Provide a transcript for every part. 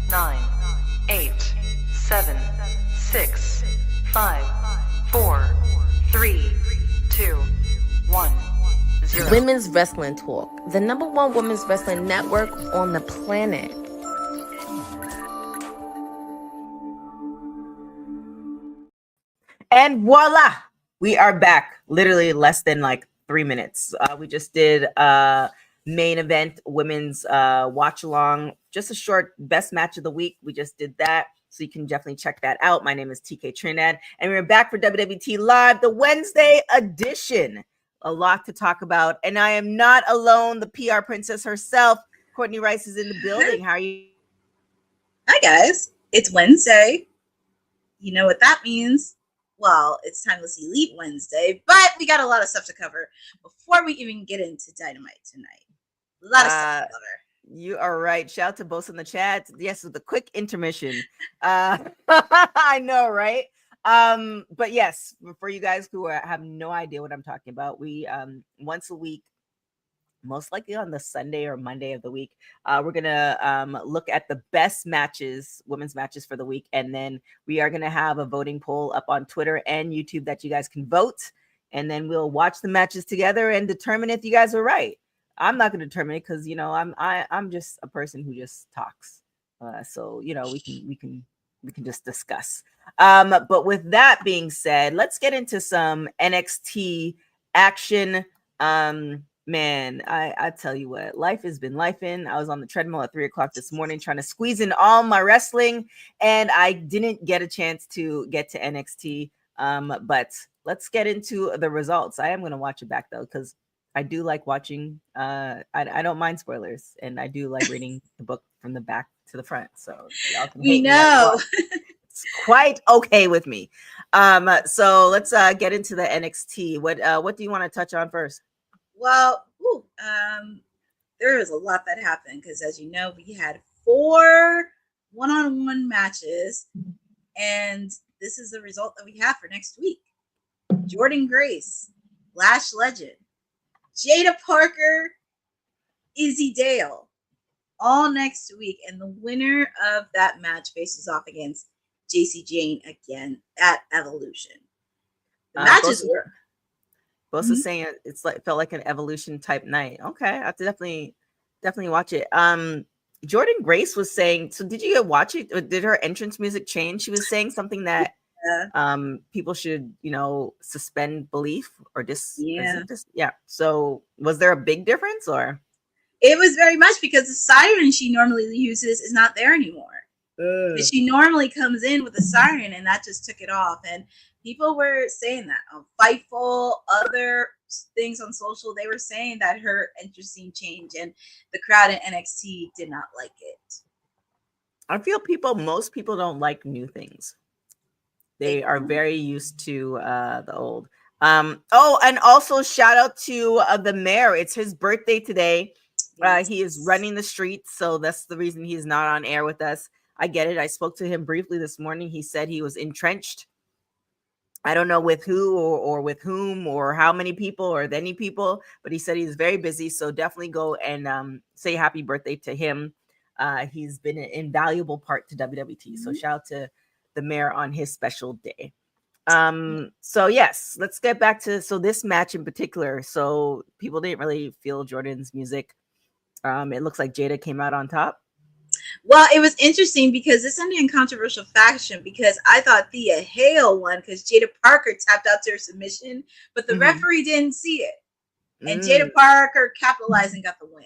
9, 8, 7, 6, 5, 4, 3, 2, 1, 0. Women's Wrestling Talk, the #1 women's wrestling network on the planet. And voila, we are back. Literally less than like 3 minutes. We just did main event women's watch along, just a short best match of the week. We just did that, so you can definitely check that out. My name is TK Trinidad, and we're back for WWT Live, the Wednesday edition. A lot to talk about, and I am not alone. The PR princess herself, Courtney Rice, is in the building. How are you? Hi guys, it's Wednesday. You know what that means? Well, it's Timeless Elite Wednesday, but we got a lot of stuff to cover before we even get into Dynamite tonight. A lot of stuff to cover. You are right. Shout out to both in the chat. Yes, with the quick intermission. I know, right? But yes, for you guys who have no idea what I'm talking about, we once a week, most likely on the Sunday or Monday of the week, we're gonna look at the best matches, women's matches for the week, and then we are gonna have a voting poll up on Twitter and YouTube that you guys can vote, and then we'll watch the matches together and determine if you guys are right. I'm not gonna determine it because I'm just a person who just talks, so we can just discuss. But with that being said, let's get into some NXT action. Man, I tell you what, life has been lifing. I was on the treadmill at 3 o'clock this morning trying to squeeze in all my wrestling, and I didn't get a chance to get to NXT. But let's get into the results. I am going to watch it back though, because I do like watching. I don't mind spoilers, and I do like reading the book from the back to the front. So y'all can hate me. It's quite okay with me. So let's get into the NXT. What do you want to touch on first? Well, there was a lot that happened because, as you know, we had 4 one-on-one matches, and this is the result that we have for next week. Jordynne Grace, Lash Legend, Jada Parker, Izzy Dale, all next week, and the winner of that match faces off against JC Jane again at Evolution. The matches were. Both is saying felt like an Evolution type night. Okay, I have to definitely watch it. Jordynne Grace was saying. So did you watch it? Or did her entrance music change? She was saying something that people should suspend belief or yeah. So was there a big difference or? It was very much because the siren she normally uses is not there anymore. She normally comes in with a siren, and that just took it off. And people were saying that on Fightful, other things on social, they were saying that her entrance scene changed, and the crowd at NXT did not like it. I feel most people don't like new things. They are very used to the old. Oh, and also shout out to the mayor. It's his birthday today. He is running the streets, so that's the reason he's not on air with us. I get it. I spoke to him briefly this morning. He said he was entrenched. I don't know with who or with whom or how many people or any people, but he said he's very busy. So definitely go and say happy birthday to him. He's been an invaluable part to WWT. So shout out to the mayor on his special day. So yes, let's get back to this match in particular. So people didn't really feel Jordynne's music. It looks like Jada came out on top. Well, it was interesting because it's only in controversial fashion because I thought Thea Hale won because Jada Parker tapped out to her submission, but the referee didn't see it. And Jada Parker capitalized and got the win.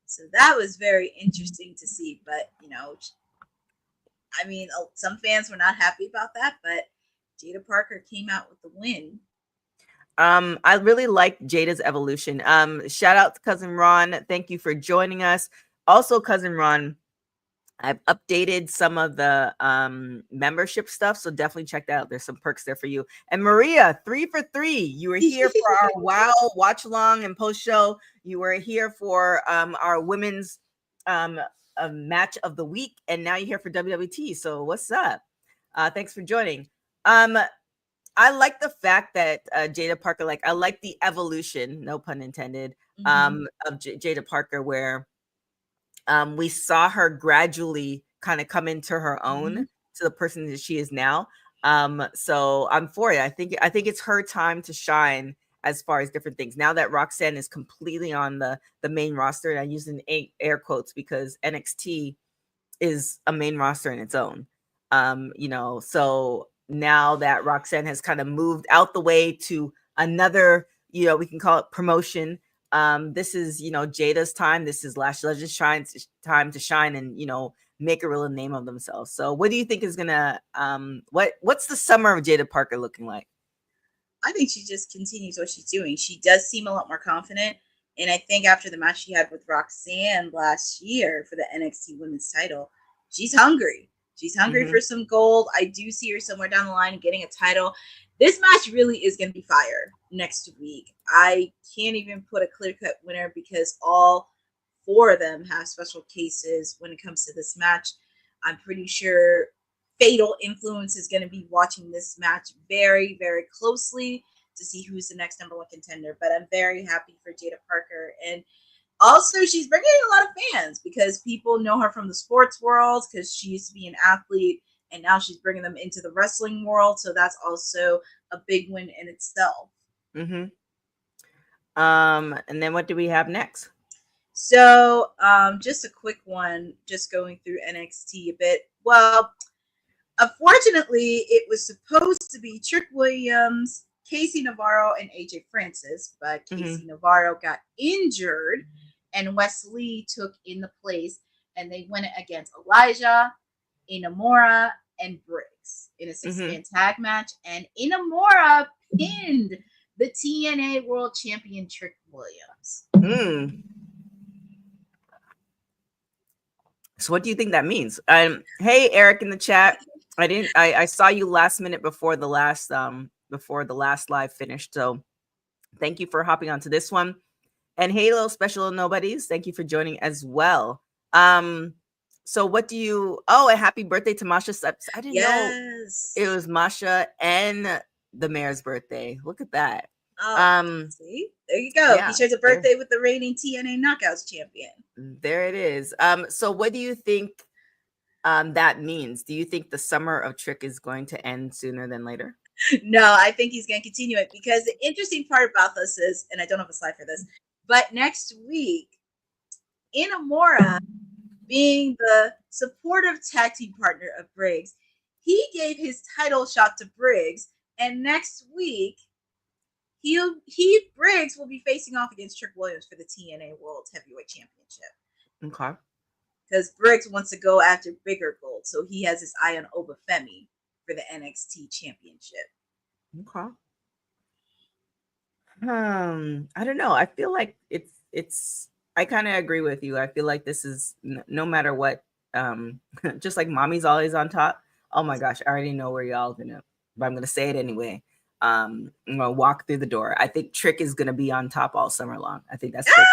So that was very interesting to see. But, I mean, some fans were not happy about that, but Jada Parker came out with the win. I really like Jada's evolution. Shout out to Cousin Ron. Thank you for joining us. Also, Cousin Ron, I've updated some of the membership stuff, so definitely check that out. There's some perks there for you. And Maria, 3 for 3. You were here for our WOW watch along and post show. You were here for our women's match of the week, and now you're here for WWT. So what's up? Thanks for joining. I like the fact that Jada Parker, I like the evolution, no pun intended, of Jada Parker, where we saw her gradually kind of come into her own to the person that she is now. So I'm for it. I think it's her time to shine as far as different things. Now that Roxanne is completely on the main roster, and I use in air quotes because NXT is a main roster in its own. You know, so now that Roxanne has kind of moved out the way to another, you know, we can call it promotion. This is, you know, Jada's time. This is Lash Legend's time to shine and, you know, make a real name of themselves. So what do you think is gonna what's the summer of Jada Parker looking like? I think she just continues what she's doing. She does seem a lot more confident. And I think after the match she had with Roxanne last year for the NXT Women's title, she's hungry. She's hungry for some gold. I do see her somewhere down the line getting a title. This match really is going to be fire next week. I can't even put a clear-cut winner because all 4 of them have special cases when it comes to this match. I'm pretty sure Fatal Influence is going to be watching this match very, very closely to see who's the next #1 contender. But I'm very happy for Jada Parker. And also, she's bringing in a lot of fans because people know her from the sports world because she used to be an athlete, and now she's bringing them into the wrestling world. So that's also a big win in itself. And then what do we have next? So just a quick one, just going through NXT a bit. Well, unfortunately, it was supposed to be Trick Williams, Casey Navarro, and AJ Francis, but Casey Navarro got injured, and Wes Lee took in the place, and they went against Elijah, Inamura, and Briggs in a 6-man tag match, and Inamura pinned the TNA World Champion Trick Williams. So what do you think that means? Hey, Eric in the chat. I saw you last minute before the last live finished. So thank you for hopping onto this one. And hey, little special nobodies, thank you for joining as well. So what do you, a happy birthday to Masha Steps. I didn't know it was Masha and the mayor's birthday. Look at that. See, there you go. Yeah, he shares a birthday with the reigning TNA Knockouts champion. There it is. So what do you think that means? Do you think the summer of Trick is going to end sooner than later? No, I think he's going to continue it because the interesting part about this is, and I don't have a slide for this, but next week, Inamura, being the supportive tag team partner of Briggs, he gave his title shot to Briggs, and next week, Briggs will be facing off against Trick Williams for the TNA World Heavyweight Championship. Okay. Because Briggs wants to go after bigger gold, so he has his eye on Obafemi for the NXT Championship. Okay. I don't know. I feel like it's. I kind of agree with you. I feel like this is no matter what. Just like mommy's always on top. Oh my gosh, I already know where y'all gonna, but I'm gonna say it anyway. I'm gonna walk through the door. I think Trick is gonna be on top all summer long. I think that's what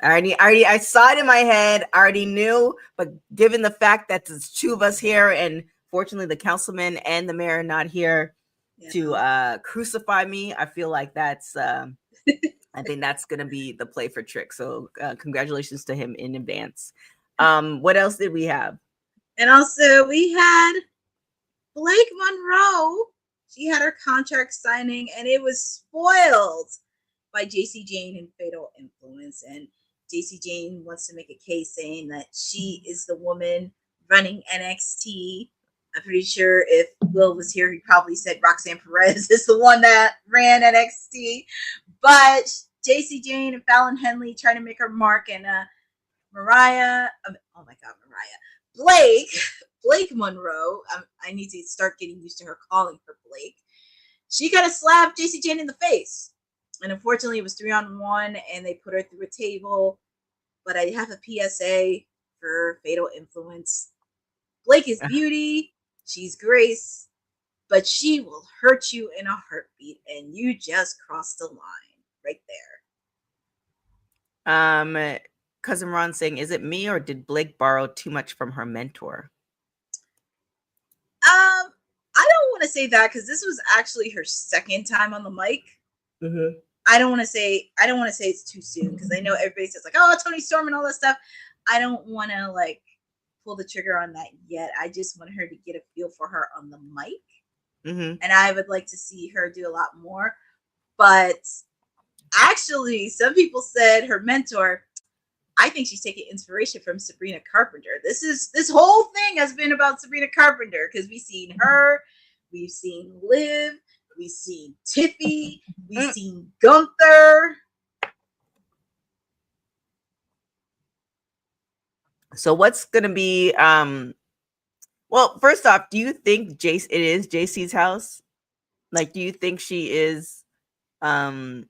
I saw it in my head. I already knew, but given the fact that there's 2 of us here, and fortunately the councilman and the mayor are not here to crucify me, I feel like that's I think that's gonna be the play for Trick. So congratulations to him in advance. What else did we have? And also we had Blake Monroe. She had her contract signing, and it was spoiled by JC Jane and Fatal Influence. And JC Jane wants to make a case saying that she is the woman running NXT. I'm pretty sure if Will was here, he probably said Roxanne Perez is the one that ran NXT. But JC Jane and Fallon Henley trying to make her mark, and Blake Monroe. I need to start getting used to her calling her Blake. She kind of slapped JC Jane in the face. And unfortunately, it was 3-on-1, and they put her through a table. But I have a PSA for Fatal Influence. Blake is beauty. She's grace. But she will hurt you in a heartbeat. And you just crossed the line right there. Cousin Ron saying, is it me or did Blake borrow too much from her mentor? I don't want to say that because this was actually her second time on the mic. I don't want to say it's too soon because I know everybody says like, oh, Toni Storm and all that stuff. I don't want to like pull the trigger on that yet. I just want her to get a feel for her on the mic. And I would like to see her do a lot more. But actually, some people said her mentor, I think she's taking inspiration from Sabrina Carpenter. This whole thing has been about Sabrina Carpenter because we've seen her, we've seen Liv, we've seen Tiffy, we've seen Gunther. So what's gonna be well, first off, do you think it is JC's house? Like, do you think she is the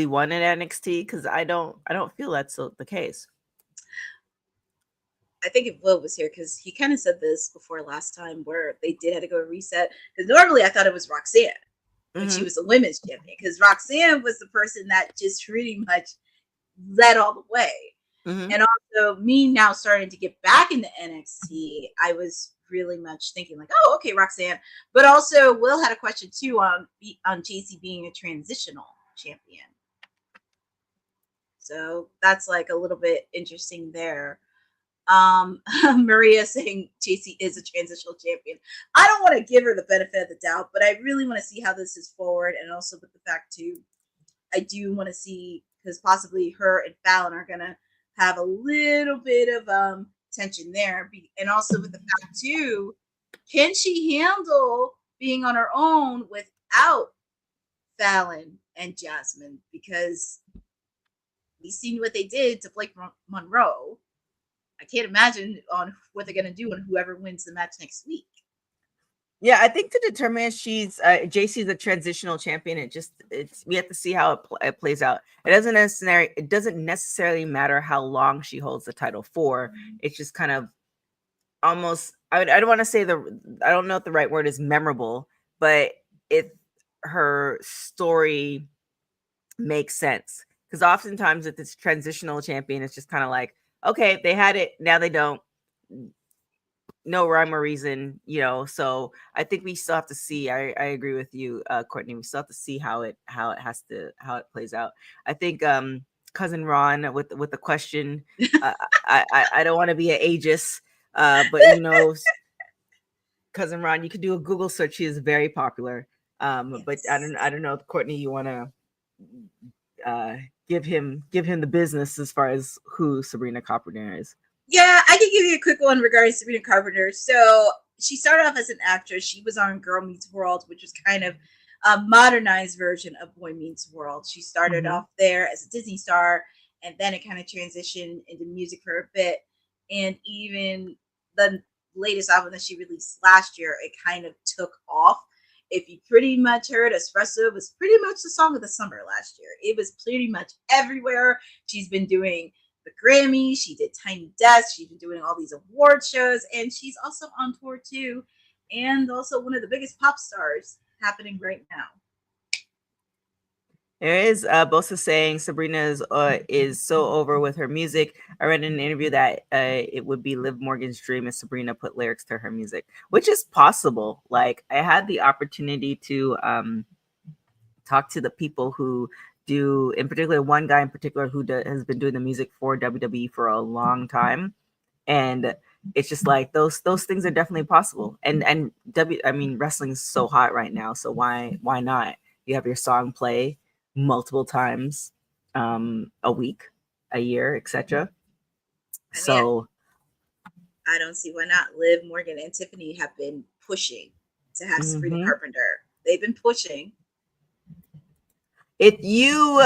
one in NXT? Because I don't feel that's the case. I think if Will was here, because he kind of said this before last time where they did have to go reset. Because normally I thought it was Roxanne when she was the women's champion. Because Roxanne was the person that just pretty much led all the way. And also me now starting to get back into NXT, I was really much thinking like, oh, okay, Roxanne. But also Will had a question too on JC being a transitional champion. So that's like a little bit interesting there. Maria saying JC is a transitional champion. I don't want to give her the benefit of the doubt, but I really want to see how this is forward. And also with the fact too, I do want to see, because possibly her and Fallon are gonna have a little bit of tension there. And also with the fact too, can she handle being on her own without Fallon and Jasmine? Because we've seen what they did to Blake Monroe. I can't imagine on what they're going to do on whoever wins the match next week. Yeah, I think to determine if she's JC's a transitional champion, we have to see how it plays out. It doesn't necessarily matter how long she holds the title for. It's just kind of almost, I don't want to say I don't know if the right word is memorable, but if her story makes sense, because oftentimes if it's transitional champion, it's just kind of like, okay, they had it, now they don't. No rhyme or reason, so I think we still have to see. I agree with you, Courtney. We still have to see how it plays out. I think cousin Ron with the question, I don't want to be an ageist, but cousin Ron, you could do a Google search. She is very popular. Yes. But I don't know if Courtney, you want to give him the business as far as who Sabrina Carpenter is. Yeah, I can give you a quick one regarding Sabrina Carpenter. So she started off as an actress. She was on Girl Meets World, which was kind of a modernized version of Boy Meets World. She started off there as a Disney star, and then it kind of transitioned into music for a bit. And even the latest album that she released last year, it kind of took off. If you pretty much heard, Espresso was pretty much the song of the summer last year. It was pretty much everywhere. She's been doing the Grammys, she did Tiny Desk, she's been doing all these award shows, and she's also on tour too, and also one of the biggest pop stars happening right now. There is Bosa saying Sabrina is so over with her music. I read in an interview that it would be Liv Morgan's dream if Sabrina put lyrics to her music, which is possible. Like, I had the opportunity to talk to the people who do, in particular, one guy in particular who has been doing the music for WWE for a long time, and it's just like those things are definitely possible. And wrestling is so hot right now, so why not? You have your song play multiple times a week, a year, etc. So I don't see why not. Liv Morgan and Tiffany have been pushing to have Sabrina Carpenter. They've been pushing. If you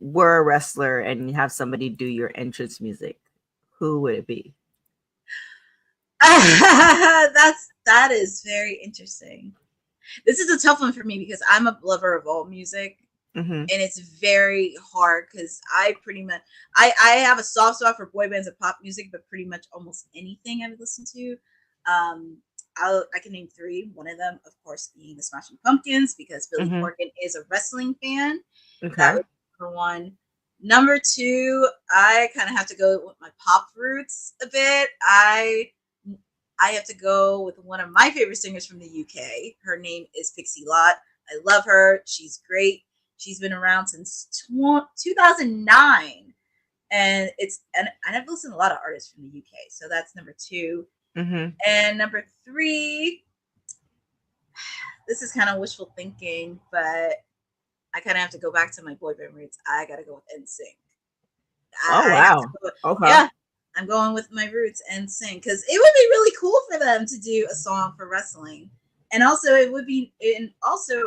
were a wrestler and you have somebody do your entrance music, who would it be? That is very interesting. This is a tough one for me because I'm a lover of all music, and it's very hard because I have a soft spot for boy bands and pop music, but pretty much almost anything I would listen to. I can name three. One of them, of course, being the Smashing Pumpkins, because Billy Corgan is a wrestling fan. Okay. That would be number one. Number two, I kind of have to go with my pop roots a bit. I have to go with one of my favorite singers from the UK. Her name is Pixie Lott. I love her. She's great. She's been around since 2009. and I've listened to a lot of artists from the UK, so that's number 2. Mm-hmm. And number 3, this is kind of wishful thinking, but I kind of have to go back to my boy band roots. I gotta go with NSYNC. Oh I have to wow. go with, Okay. yeah, I'm going with my roots NSYNC because it would be really cool for them to do a song for wrestling, and also it would be, and also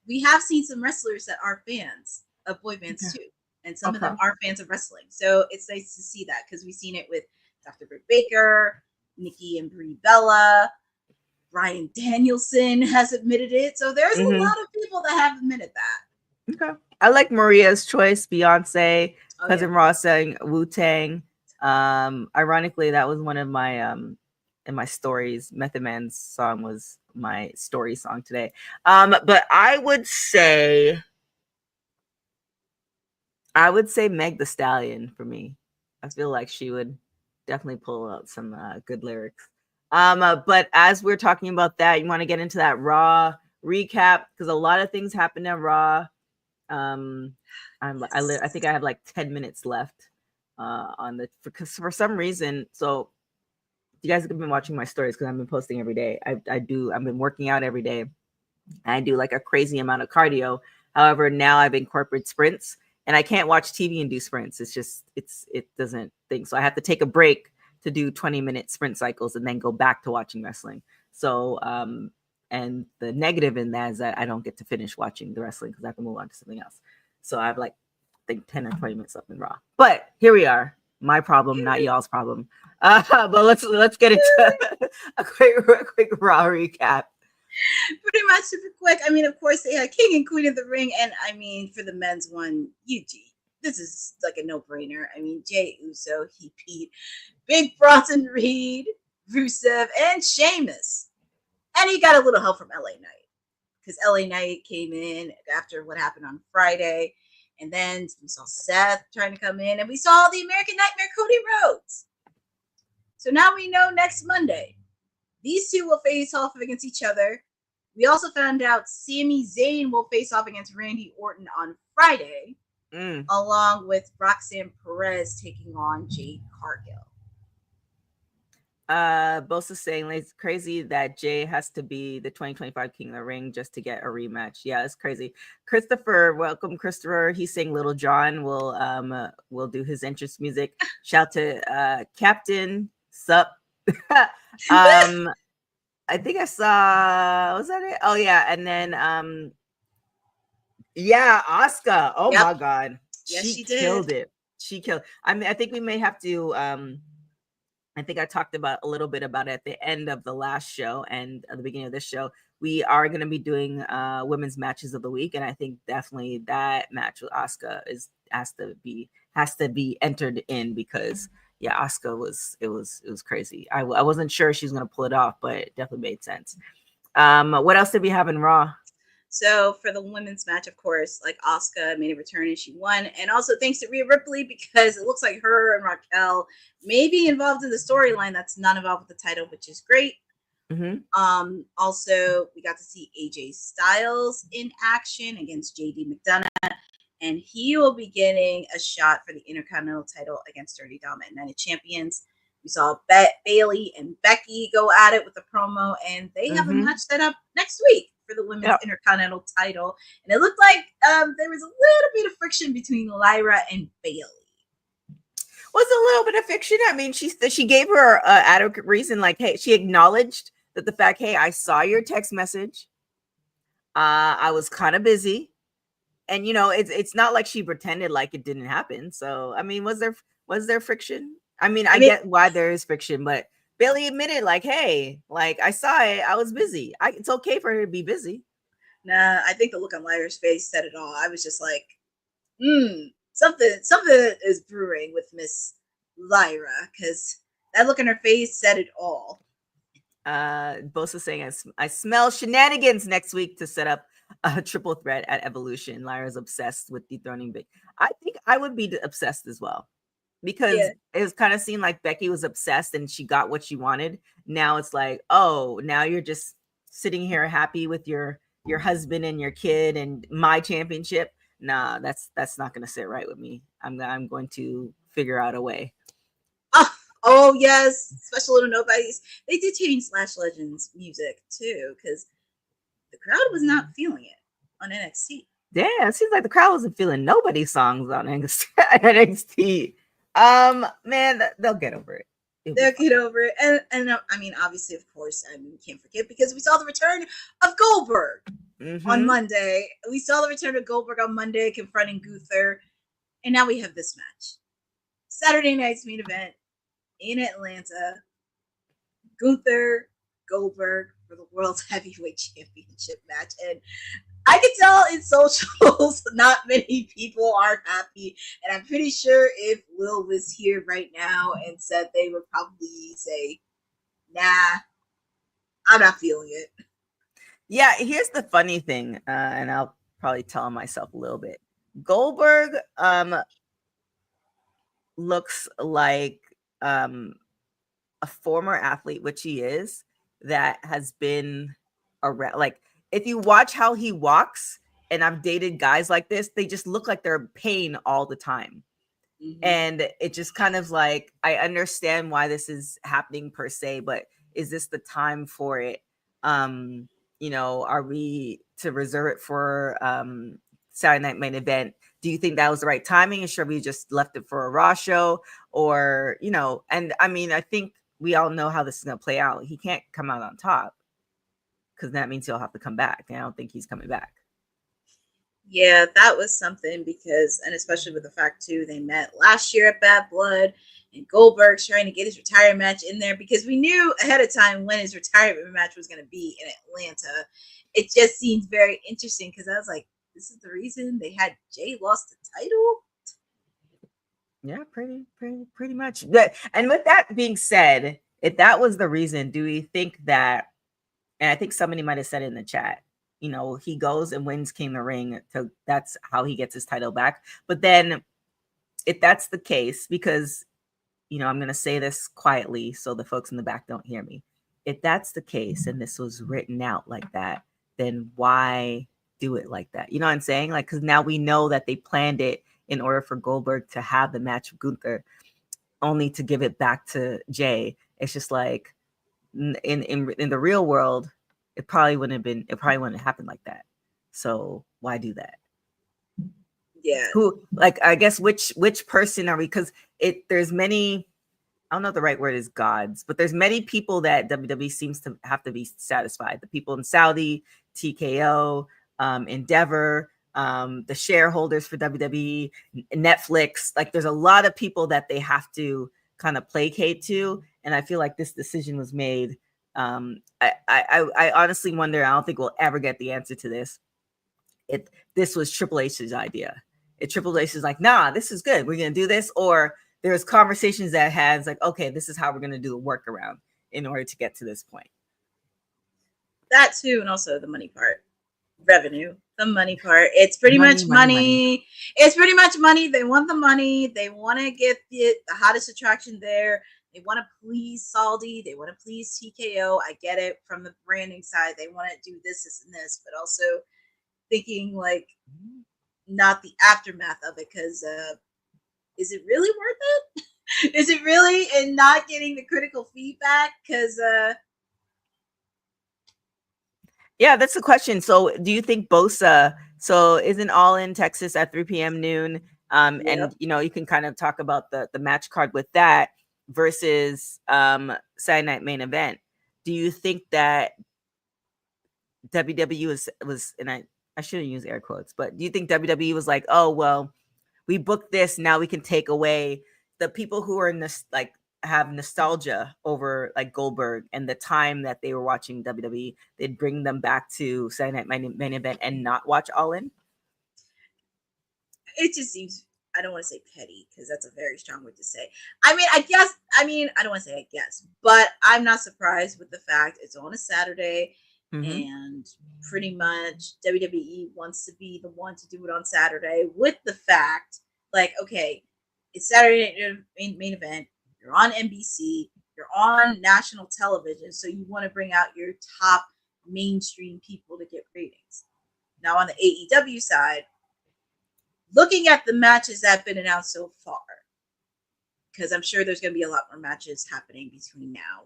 we have seen some wrestlers that are fans of boy bands Okay. too, and some of Okay. them are fans of wrestling. So it's nice to see that because we've seen it with Dr. Britt Baker, Nikki and Brie Bella. Bryan Danielson has admitted it. So there's a lot of people that have admitted that. Okay. I like Maria's choice, Beyonce, Oh, Cousin yeah. Ross saying Wu-Tang. Ironically, that was one of my in my stories. Method Man's song was my story song today. But I would say Meg the Stallion for me. I feel like she would definitely pull out some good lyrics. But as we're talking about that, you want to get into that Raw recap because a lot of things happened on Raw. I think I have like 10 minutes left on the because for some reason. So you guys have been watching my stories because I've been posting every day. I've been working out every day. I do like a crazy amount of cardio. However, now I've incorporated sprints and I can't watch TV and do sprints. It's just it doesn't think. So I have to take a break to do 20-minute sprint cycles and then go back to watching wrestling. So and the negative in that is that I don't get to finish watching the wrestling because I have to move on to something else. So I have like I think 10 or 20 minutes left in Raw. But here we are. My problem, not y'all's problem. But let's get into a quick Raw recap. Pretty much super quick. I mean, of course, they had King and Queen of the Ring, and I mean, for the men's one, this is like a no-brainer. I mean, Jey Uso, he beat Big Bronson Reed, Rusev, and Sheamus. And he got a little help from LA Knight because LA Knight came in after what happened on Friday. And then we saw Seth trying to come in, and we saw the American Nightmare, Cody Rhodes. So now we know next Monday, these two will face off against each other. We also found out Sami Zayn will face off against Randy Orton on Friday, along with Roxanne Perez taking on Jade Cargill. Bosa saying like, it's crazy that Jay has to be the 2025 King of the Ring just to get a rematch. Yeah, it's crazy. Christopher, welcome, Christopher. He's saying Little John will do his entrance music. Shout to Captain Sup. I think I saw, was that it? Oh yeah, and then yeah, Asuka. Oh my god. Yes, she killed did. it. She killed. I mean, I think we may have to I think I talked about a little bit about it at the end of the last show and at the beginning of this show. We are going to be doing women's matches of the week, and I think definitely that match with Asuka has to be entered in because yeah, Asuka was crazy. I wasn't sure she was going to pull it off, but it definitely made sense. What else did we have in Raw? So for the women's match, of course, like Asuka made a return and she won. And also thanks to Rhea Ripley because it looks like her and Raquel may be involved in the storyline that's not involved with the title, which is great. Mm-hmm. Also, we got to see AJ Styles in action against JD McDonough, and he will be getting a shot for the Intercontinental title against Dirty Dom at Night of Champions. We saw Bailey and Becky go at it with a promo, and they have a match set up next week for the women's Intercontinental title. And it looked like there was a little bit of friction between Lyra and Bailey. Was a little bit of fiction. I mean, she gave her adequate reason. Like, hey, she acknowledged that the fact, hey, I saw your text message. I was kind of busy, and you know, it's not like she pretended like it didn't happen. So, I mean, was there friction? I mean, I get why there is friction, but Bailey admitted, like, hey, like I saw it, I was busy. It's okay for her to be busy. Nah, I think the look on Lyra's face said it all. I was just like, something is brewing with Miss Lyra because that look on her face said it all. Bosa saying I smell shenanigans next week to set up a triple threat at Evolution. Lyra's obsessed with dethroning Big. I think I would be obsessed as well because it was kind of seemed like Becky was obsessed and she got what she wanted. Now it's like, oh, now you're just sitting here happy with your husband and your kid and my championship. nah, that's not gonna sit right with me. I'm going to figure out a way. Oh yes, special little nobodies. They did change Slash Legends music too, because the crowd was not feeling it on NXT. Damn, it seems like the crowd wasn't feeling nobody's songs on NXT. Man, they'll get over it. They'll get over it, and I mean, obviously, of course, I mean, we can't forget because we saw the return of Goldberg on Monday. We saw the return of Goldberg on Monday, confronting Gunther, and now we have this match, Saturday night's main event in Atlanta. Gunther Goldberg for the World Heavyweight Championship match, and I can tell in socials not many people are happy, and I'm pretty sure if Will was here right now and said, they would probably say, nah, I'm not feeling it. Yeah, here's the funny thing, and I'll probably tell myself a little bit. Goldberg looks like a former athlete, which he is, that has been around. Like, if you watch how he walks, and I've dated guys like this, they just look like they're in pain all the time. And it just kind of like, I understand why this is happening per se, but is this the time for it? You know, are we to reserve it for Saturday Night Main Event? Do you think that was the right timing? Or should we just left it for a Raw show? Or, you know, and I mean, I think we all know how this is going to play out. He can't come out on top, because that means he'll have to come back. And I don't think he's coming back. Yeah, that was something, because, and especially with the fact too, they met last year at Bad Blood, and Goldberg's trying to get his retirement match in there because we knew ahead of time when his retirement match was going to be in Atlanta. It just seems very interesting, because I was like, this is the reason they had Jay lost the title. Yeah, pretty much. And with that being said, if that was the reason, do we think that, and I think somebody might have said it in the chat, you know, he goes and wins King of the Ring, so that's how he gets his title back. But then if that's the case, because, you know, I'm going to say this quietly so the folks in the back don't hear me. If that's the case and this was written out like that, then why do it like that? You know what I'm saying? Like, because now we know that they planned it in order for Goldberg to have the match with Gunther, only to give it back to Jay. It's just like, in the real world, it probably wouldn't have happened like that. So why do that? Yeah. Who, like, I guess which person are we? Because there's many, I don't know if the right word is gods, but there's many people that WWE seems to have to be satisfied. The people in Saudi, TKO, Endeavor, the shareholders for WWE, Netflix. Like, there's a lot of people that they have to kind of placate to, and I feel like this decision was made. I honestly wonder. I don't think we'll ever get the answer to this. This was Triple H's idea. Triple H is like, nah, this is good. We're gonna do this, or there's conversations that has like, okay, this is how we're gonna do a workaround in order to get to this point. That too, and also the money part, revenue, the money part. It's pretty much money. It's pretty much money. They want the money. They want to get the hottest attraction there. They want to please Saudi. They want to please TKO. I get it from the branding side. They want to do this, and this, but also thinking like not the aftermath of it, because is it really worth it? Is it really, and not getting the critical feedback? Because yeah, that's the question. So do you think Bosa, so isn't All In Texas at 3 p.m. noon? And you know, you can kind of talk about the match card with that versus Saturday Night Main Event. Do you think that WWE was, and I shouldn't use air quotes, but do you think WWE was like, oh, well, we booked this, now we can take away the people who are like have nostalgia over like Goldberg and the time that they were watching WWE, they'd bring them back to Saturday Night Main Event and not watch All In? It just seems, I don't want to say petty, because that's a very strong word to say. I mean, I don't want to say I guess, but I'm not surprised with the fact it's on a Saturday. And pretty much WWE wants to be the one to do it on Saturday, with the fact, like, okay, it's Saturday main event, you're on NBC, you're on national television, so you want to bring out your top mainstream people to get ratings. Now on the AEW side, looking at the matches that have been announced so far, because I'm sure there's going to be a lot more matches happening between now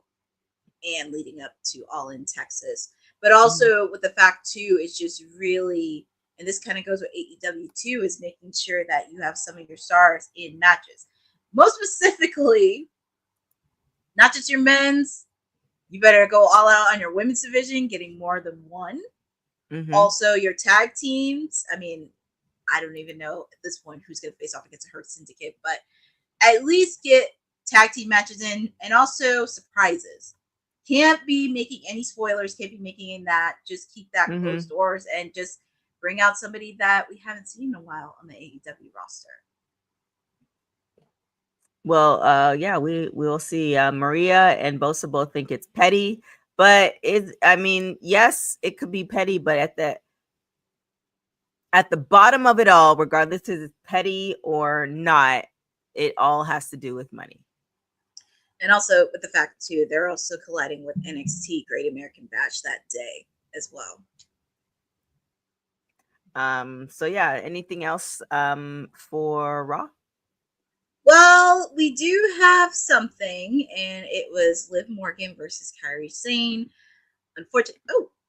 and leading up to All in Texas. But also with the fact too, it's just really, and this kind of goes with AEW too, is making sure that you have some of your stars in matches. Most specifically, not just your men's, you better go all out on your women's division, getting more than one. Also, your tag teams. I mean, I don't even know at this point who's going to face off against a Hurt Syndicate, but at least get tag team matches in, and also surprises. Can't be making any spoilers, can't be making that. Just keep that closed doors and just bring out somebody that we haven't seen in a while on the AEW roster. Well, yeah, we'll see. Maria and Bosa both think it's petty, but I mean, yes, it could be petty, but at the bottom of it all, regardless if it's petty or not, it all has to do with money. And also with the fact too, they're also colliding with NXT Great American Bash that day as well. So yeah, anything else for Raw? Well, we do have something, and it was Liv Morgan versus Kairi Sane. Unfortunately,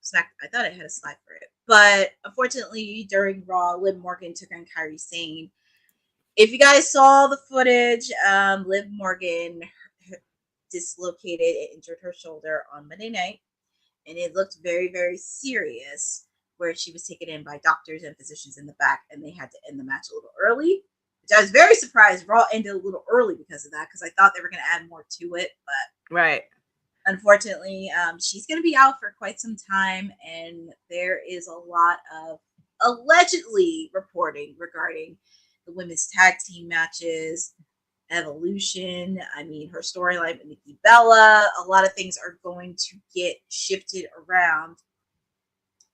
smack! I thought I had a slide for it, but unfortunately, during Raw, Liv Morgan took on Kairi Sane. If you guys saw the footage, Liv Morgan dislocated and injured her shoulder on Monday night, and it looked very, very serious, where she was taken in by doctors and physicians in the back, and they had to end the match a little early, which I was very surprised Raw ended a little early because of that, because I thought they were going to add more to it, but unfortunately, she's going to be out for quite some time, and there is a lot of allegedly reporting regarding the women's tag team matches, Evolution. I mean, her storyline with Nikki Bella, a lot of things are going to get shifted around.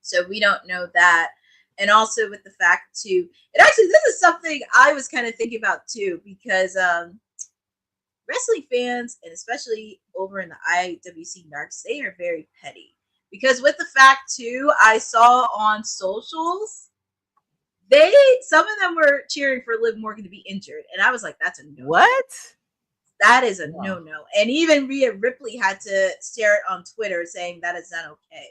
So we don't know that. And also with the fact too, and actually this is something I was kind of thinking about too, because wrestling fans, and especially over in the IWC Narcs, they are very petty. Because with the fact too, I saw on socials, some of them were cheering for Liv Morgan to be injured, and I was like, "That's a no." What? That is a no-no. And even Rhea Ripley had to share it on Twitter, saying that is not okay.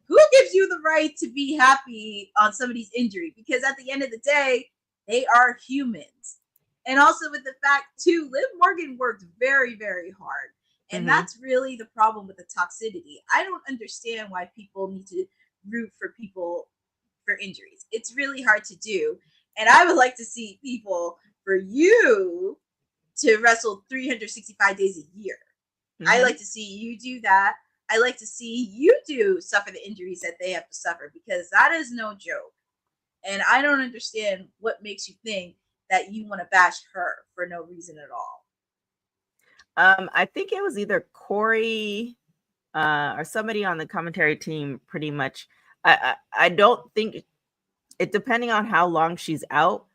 Who gives you the right to be happy on somebody's injury? Because at the end of the day, they are humans. And also with the fact too, Liv Morgan worked very, very hard, and that's really the problem with the toxicity. I don't understand why people need to root for people for injuries. It's really hard to do. And I would like to see people, for you to wrestle 365 days a year. I like to see you do that. I like to see you suffer the injuries that they have to suffer, because that is no joke. And I don't understand what makes you think that you want to bash her for no reason at all. I think it was either Corey or somebody on the commentary team, pretty much. I don't think it, depending on how long she's out.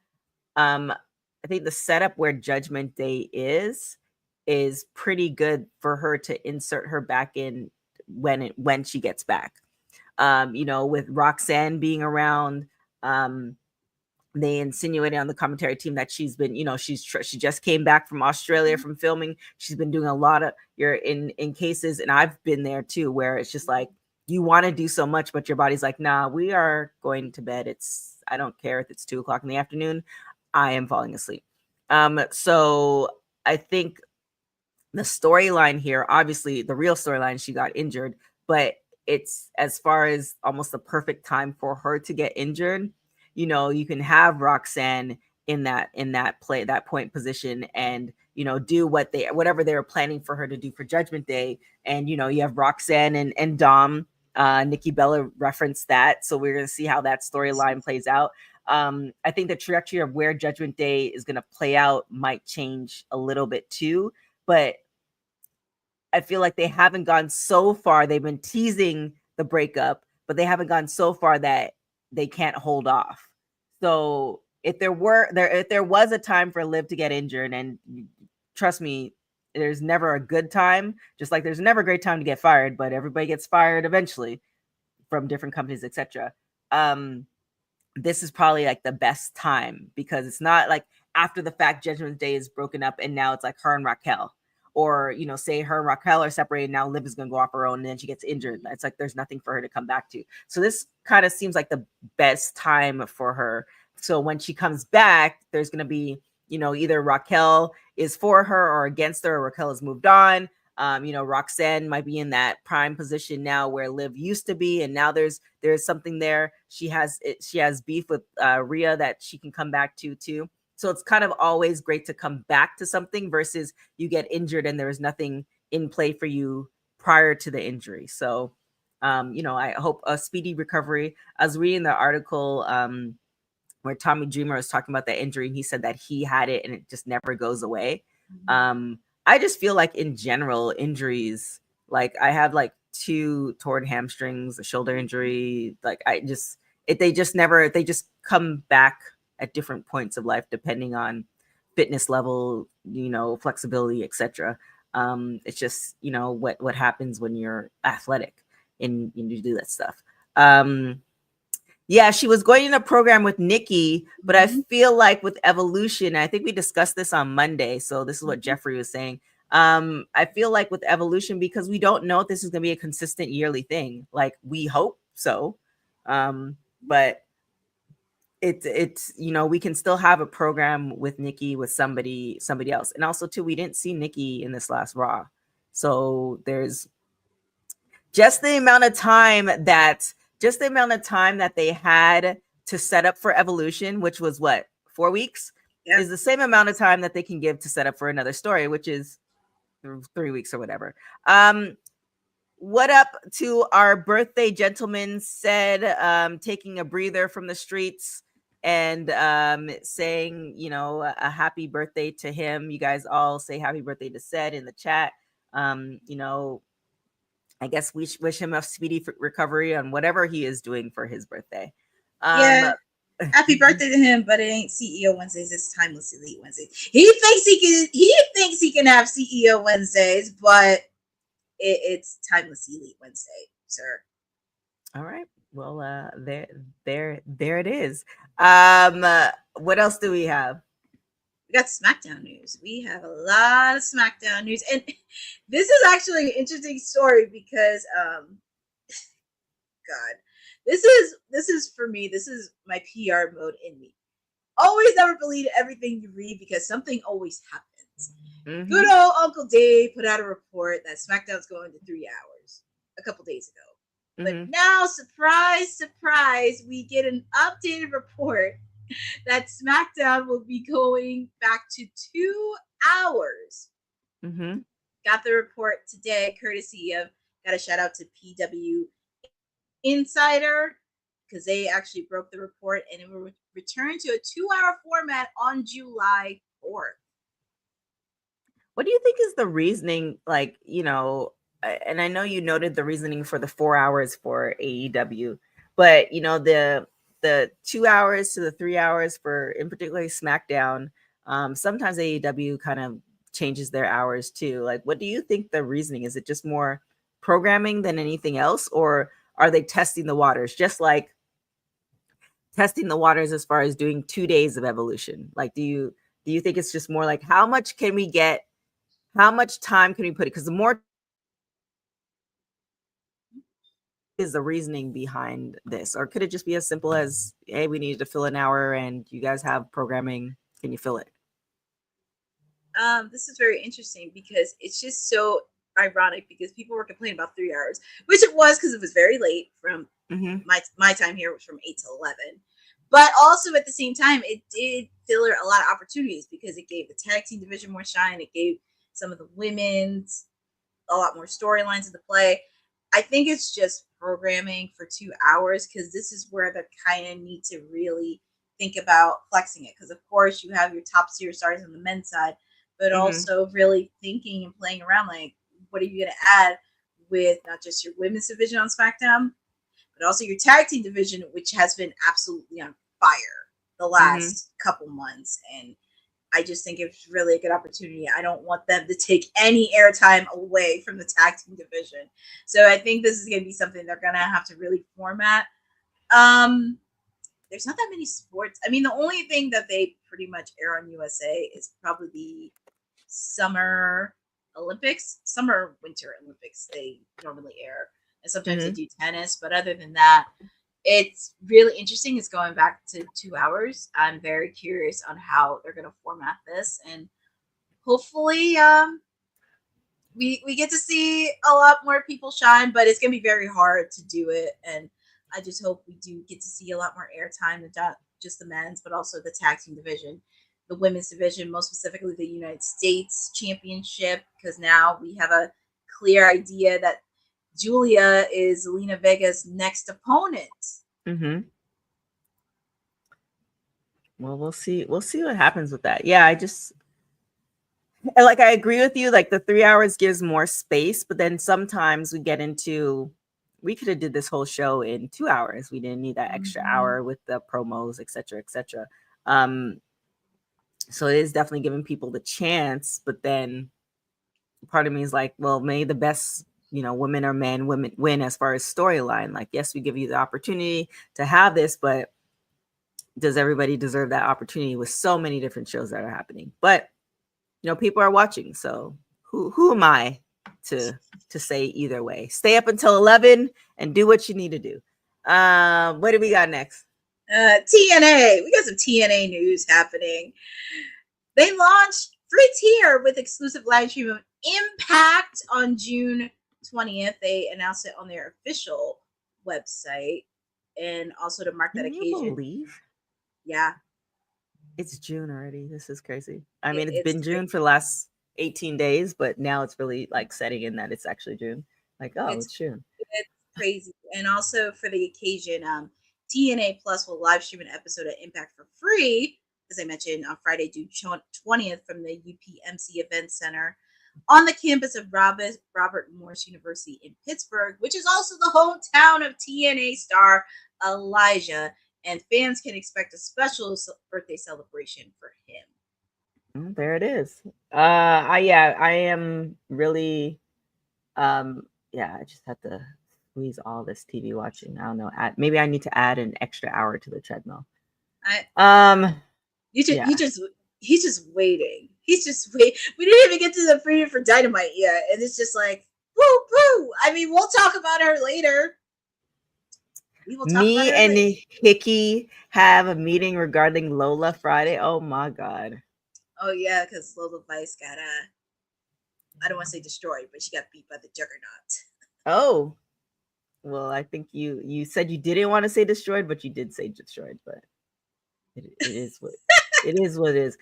I think the setup where Judgment Day is pretty good for her to insert her back in when she gets back. With Roxanne being around, they insinuated on the commentary team that she's been, she just came back from Australia from filming. She's been doing a lot of in cases, and I've been there too, where it's just like, you want to do so much, but your body's like, nah, we are going to bed. I don't care if it's 2:00 in the afternoon. I am falling asleep. So I think the storyline here, obviously the real storyline, she got injured, but it's as far as almost the perfect time for her to get injured. You can have Roxanne in that point position, and do whatever they were planning for her to do for Judgment Day. And you have Roxanne and Dom. Nikki Bella referenced that, so we're gonna see how that storyline plays out. I think the trajectory of where Judgment Day is gonna play out might change a little bit too, but I feel like they haven't gone so far. They've been teasing the breakup, but they haven't gone so far that they can't hold off. So if there was a time for Liv to get injured, and trust me, there's never a good time, just like there's never a great time to get fired, but everybody gets fired eventually from different companies, etc. this is probably like the best time, because it's not like after the fact Judgment Day is broken up and now it's like her and Raquel, or you know, say her and Raquel are separated, now Liv is going to go off her own and then she gets injured. It's like there's nothing for her to come back to. So this kind of seems like the best time for her. So when she comes back, there's going to be, you know, either Raquel is for her or against her, or Raquel has moved on. You know, Roxanne might be in that prime position now where Liv used to be, and now there's something there. She has beef with Rhea that she can come back to too. So it's kind of always great to come back to something versus you get injured and there is nothing in play for you prior to the injury. So, you know, I hope a speedy recovery. I was reading the article where Tommy Dreamer was talking about that injury, and he said that he had it and it just never goes away. I just feel like in general injuries, like I have like 2 torn hamstrings, a shoulder injury. Like they just come back at different points of life depending on fitness level, you know, flexibility, etc. It's just, you know, what happens when you're athletic and you do that stuff. Yeah, she was going in a program with Nikki, but I feel like with Evolution, I think we discussed this on Monday. So this is what Jeffrey was saying. I feel like with Evolution, because we don't know if this is going to be a consistent yearly thing. Like we hope so, but it's you know, we can still have a program with Nikki with somebody else. And also too, we didn't see Nikki in this last Raw, so there's just the amount of time that they had to set up for Evolution, which was what, 4 weeks, is the same amount of time that they can give to set up for another story, which is 3 weeks or whatever. What up to our birthday gentleman said, taking a breather from the streets and saying, you know, a happy birthday to him. You guys all say happy birthday to Ced in the chat. You know, I guess we wish him a speedy recovery on whatever he is doing for his birthday. Happy birthday to him, but it ain't CEO Wednesdays. It's Timeless Elite Wednesdays. He thinks he can have CEO Wednesdays, but it's Timeless Elite Wednesday, sir. All right. Well, there it is. What else do we have? We got SmackDown news. We have a lot of SmackDown news, and this is actually an interesting story because, God, this is for me. This is my PR mode in me. Always never believe everything you read because something always happens. Good old Uncle Dave put out a report that SmackDown's going to 3 hours a couple days ago, but now, surprise, surprise, we get an updated report that SmackDown will be going back to 2 hours. Got the report today, courtesy of, got a shout out to PW Insider, because they actually broke the report, and it will return to a 2-hour format on July 4th. What do you think is the reasoning? Like, you know, and I know you noted the reasoning for the 4 hours for AEW, but you know, the 2 hours to the 3 hours for, in particular, SmackDown. Sometimes AEW kind of changes their hours too. Like, what do you think the reasoning is? It just more programming than anything else, or are they testing the waters? Just like testing the waters as far as doing 2 days of Evolution. Like, do you think it's just more like, how much can we get? How much time can we put it? Because the more is the reasoning behind this, or could it just be as simple as, hey, we needed to fill an hour and you guys have programming, can you fill it? This is very interesting because it's just so ironic, because people were complaining about 3 hours, which it was because it was very late from my time here was from 8 to 11, but also at the same time it did fill a lot of opportunities because it gave the tag team division more shine, it gave some of the women's a lot more storylines to play. I think it's just programming for 2 hours, because this is where they kind of need to really think about flexing it, because of course you have your top tier stars on the men's side, but also really thinking and playing around, like, what are you going to add with not just your women's division on SmackDown, but also your tag team division, which has been absolutely on fire the last couple months. And I just think it's really a good opportunity. I don't want them to take any airtime away from the tag team division. So I think this is going to be something they're going to have to really format. there's not that many sports. I mean, the only thing that they pretty much air on USA is probably the summer Olympics, summer winter Olympics. They normally air, and sometimes they do tennis. But other than that, it's really interesting. It's going back to 2 hours. I'm very curious on how they're going to format this, and hopefully, we get to see a lot more people shine. But it's going to be very hard to do it, and I just hope we do get to see a lot more airtime than just the men's, but also the tag team division, the women's division, most specifically the United States Championship, because now we have a clear idea that Julia is Zelina Vega's next opponent. Well, we'll see. We'll see what happens with that. Yeah, I agree with you. Like the 3 hours gives more space, but then sometimes we get into, we could have did this whole show in 2 hours. We didn't need that extra hour with the promos, etc., etc. So it is definitely giving people the chance, but then part of me is like, well, may the best, women or men, women win as far as storyline. Like, yes, we give you the opportunity to have this, but does everybody deserve that opportunity with so many different shows that are happening? But people are watching, so who am I to say either way? Stay up until 11 and do what you need to do. What do we got next? TNA. We got some TNA news happening. They launched free tier with exclusive live stream of Impact on June 20th. They announced it on their official website, and also to mark that occasion. Can you believe? Yeah. It's June already. This is crazy. I mean, it's been June for the last 18 days, but now it's really like setting in that it's actually June. Like, oh, it's June. It's crazy. And also for the occasion, TNA Plus will live stream an episode of Impact for free, as I mentioned, on Friday, June 20th from the UPMC Event Center on the campus of Robert Morris University in Pittsburgh, which is also the hometown of TNA star Elijah. And fans can expect a special birthday celebration for him. There it is. I am really, I just have to squeeze all this TV watching. I don't know. Maybe I need to add an extra hour to the treadmill. He's just waiting. He's just waiting. We didn't even get to the preview for Dynamite yet, and it's just like, woo, woo. I mean, we'll talk about her later. Me and Hickey have a meeting regarding Lola Friday. Oh my God. Oh yeah, because Lola Vice got I don't want to say destroyed, but she got beat by the Juggernaut. Oh. Well, I think you said you didn't want to say destroyed, but you did say destroyed, but it is what it is what it is.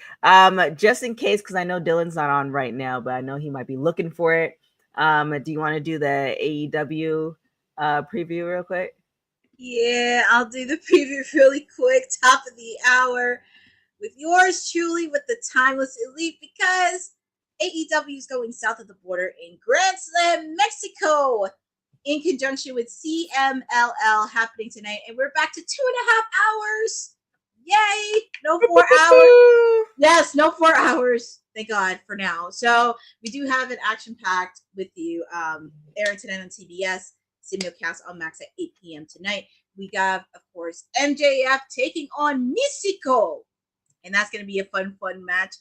Just in case, because I know Dylan's not on right now, but I know he might be looking for it. Do you want to do the AEW preview real quick? Yeah, I'll do the preview really quick. Top of the hour with yours truly with the Timeless Elite, because AEW is going south of the border in Grand Slam, Mexico, in conjunction with CMLL happening tonight. And we're back to 2.5 hours. Yay! No 4 hours. Yes, no 4 hours. Thank God for now. So we do have an action-packed with you. Airing tonight on TBS. Simulcast on Max at 8 p.m. tonight. We got, of course, MJF taking on Mystico. And that's going to be a fun match.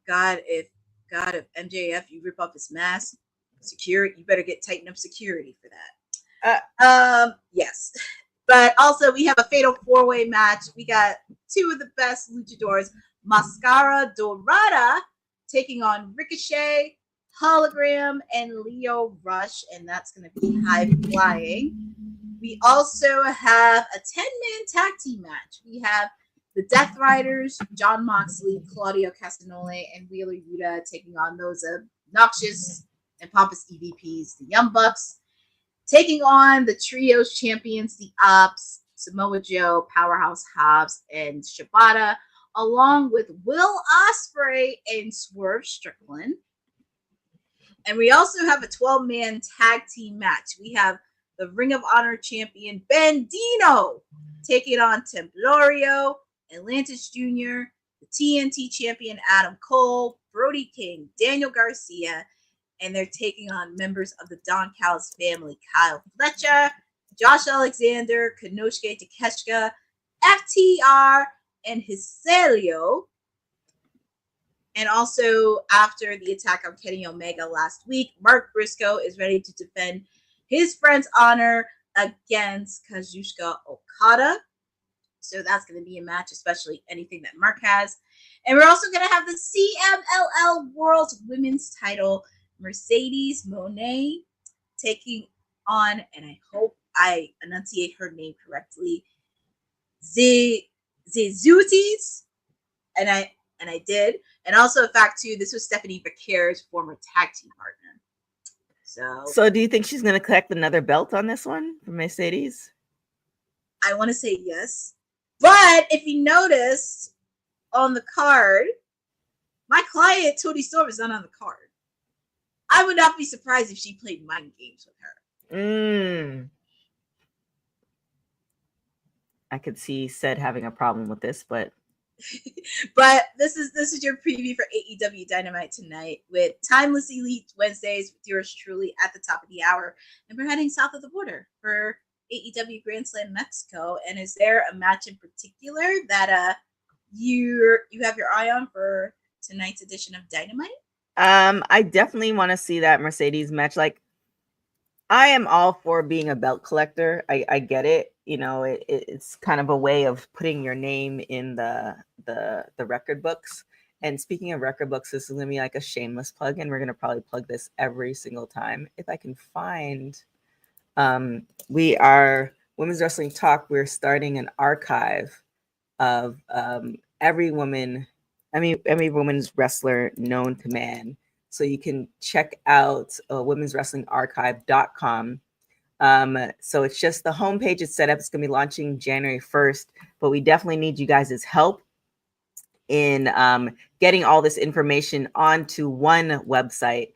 God, if MJF, you rip up his mask, security, you better tighten up security for that. Yes. But also we have a fatal 4-way match. We got two of the best luchadors, Mascara Dorada taking on Ricochet, Hologram, and Leo Rush, and that's going to be high flying. We also have a 10-man tag team match. We have the Death Riders, Jon Moxley, Claudio Castagnoli, and Wheeler Yuta taking on those obnoxious and pompous EVPs, the Young Bucks, taking on the Trios champions, the Ops, Samoa Joe, Powerhouse Hobbs, and Shibata, along with Will Ospreay and Swerve Strickland. And we also have a 12-man tag team match. We have the Ring of Honor champion Bandino taking on Templorio, Atlantis Jr., the TNT champion Adam Cole, Brody King, Daniel Garcia, and they're taking on members of the Don Callis family, Kyle Fletcher, Josh Alexander, Konosuke Takeshita, FTR and Hysterio. And also, after the attack on Kenny Omega last week, Mark Briscoe is ready to defend his friend's honor against Kazuchika Okada. So that's going to be a match, especially anything that Mark has. And we're also going to have the CMLL World Women's title, Mercedes Moné taking on, and I hope I enunciate her name correctly, Zezutis. And I did. And also, a fact too, this was Stephanie Vaquer's former tag team partner. So do you think she's going to collect another belt on this one from Mercedes? I want to say yes. But if you notice on the card, my client, Toni Storm, is not on the card. I would not be surprised if she played mind games with her. I could see Ced having a problem with this, but but this is your preview for AEW Dynamite tonight with Timeless Elite Wednesdays with yours truly at the top of the hour. And we're heading south of the border for AEW Grand Slam Mexico. And is there a match in particular that you have your eye on for tonight's edition of Dynamite? I definitely want to see that Mercedes match. Like, I am all for being a belt collector. I get it. You know, it's kind of a way of putting your name in the record books. And speaking of record books, this is going to be like a shameless plug, and we're going to probably plug this every single time if I can find. We are Women's Wrestling Talk. We're starting an archive of every women's wrestler known to man. So you can check out womenswrestlingarchive.com. So it's just the homepage is set up. It's going to be launching January 1st, but we definitely need you guys' help in getting all this information onto one website.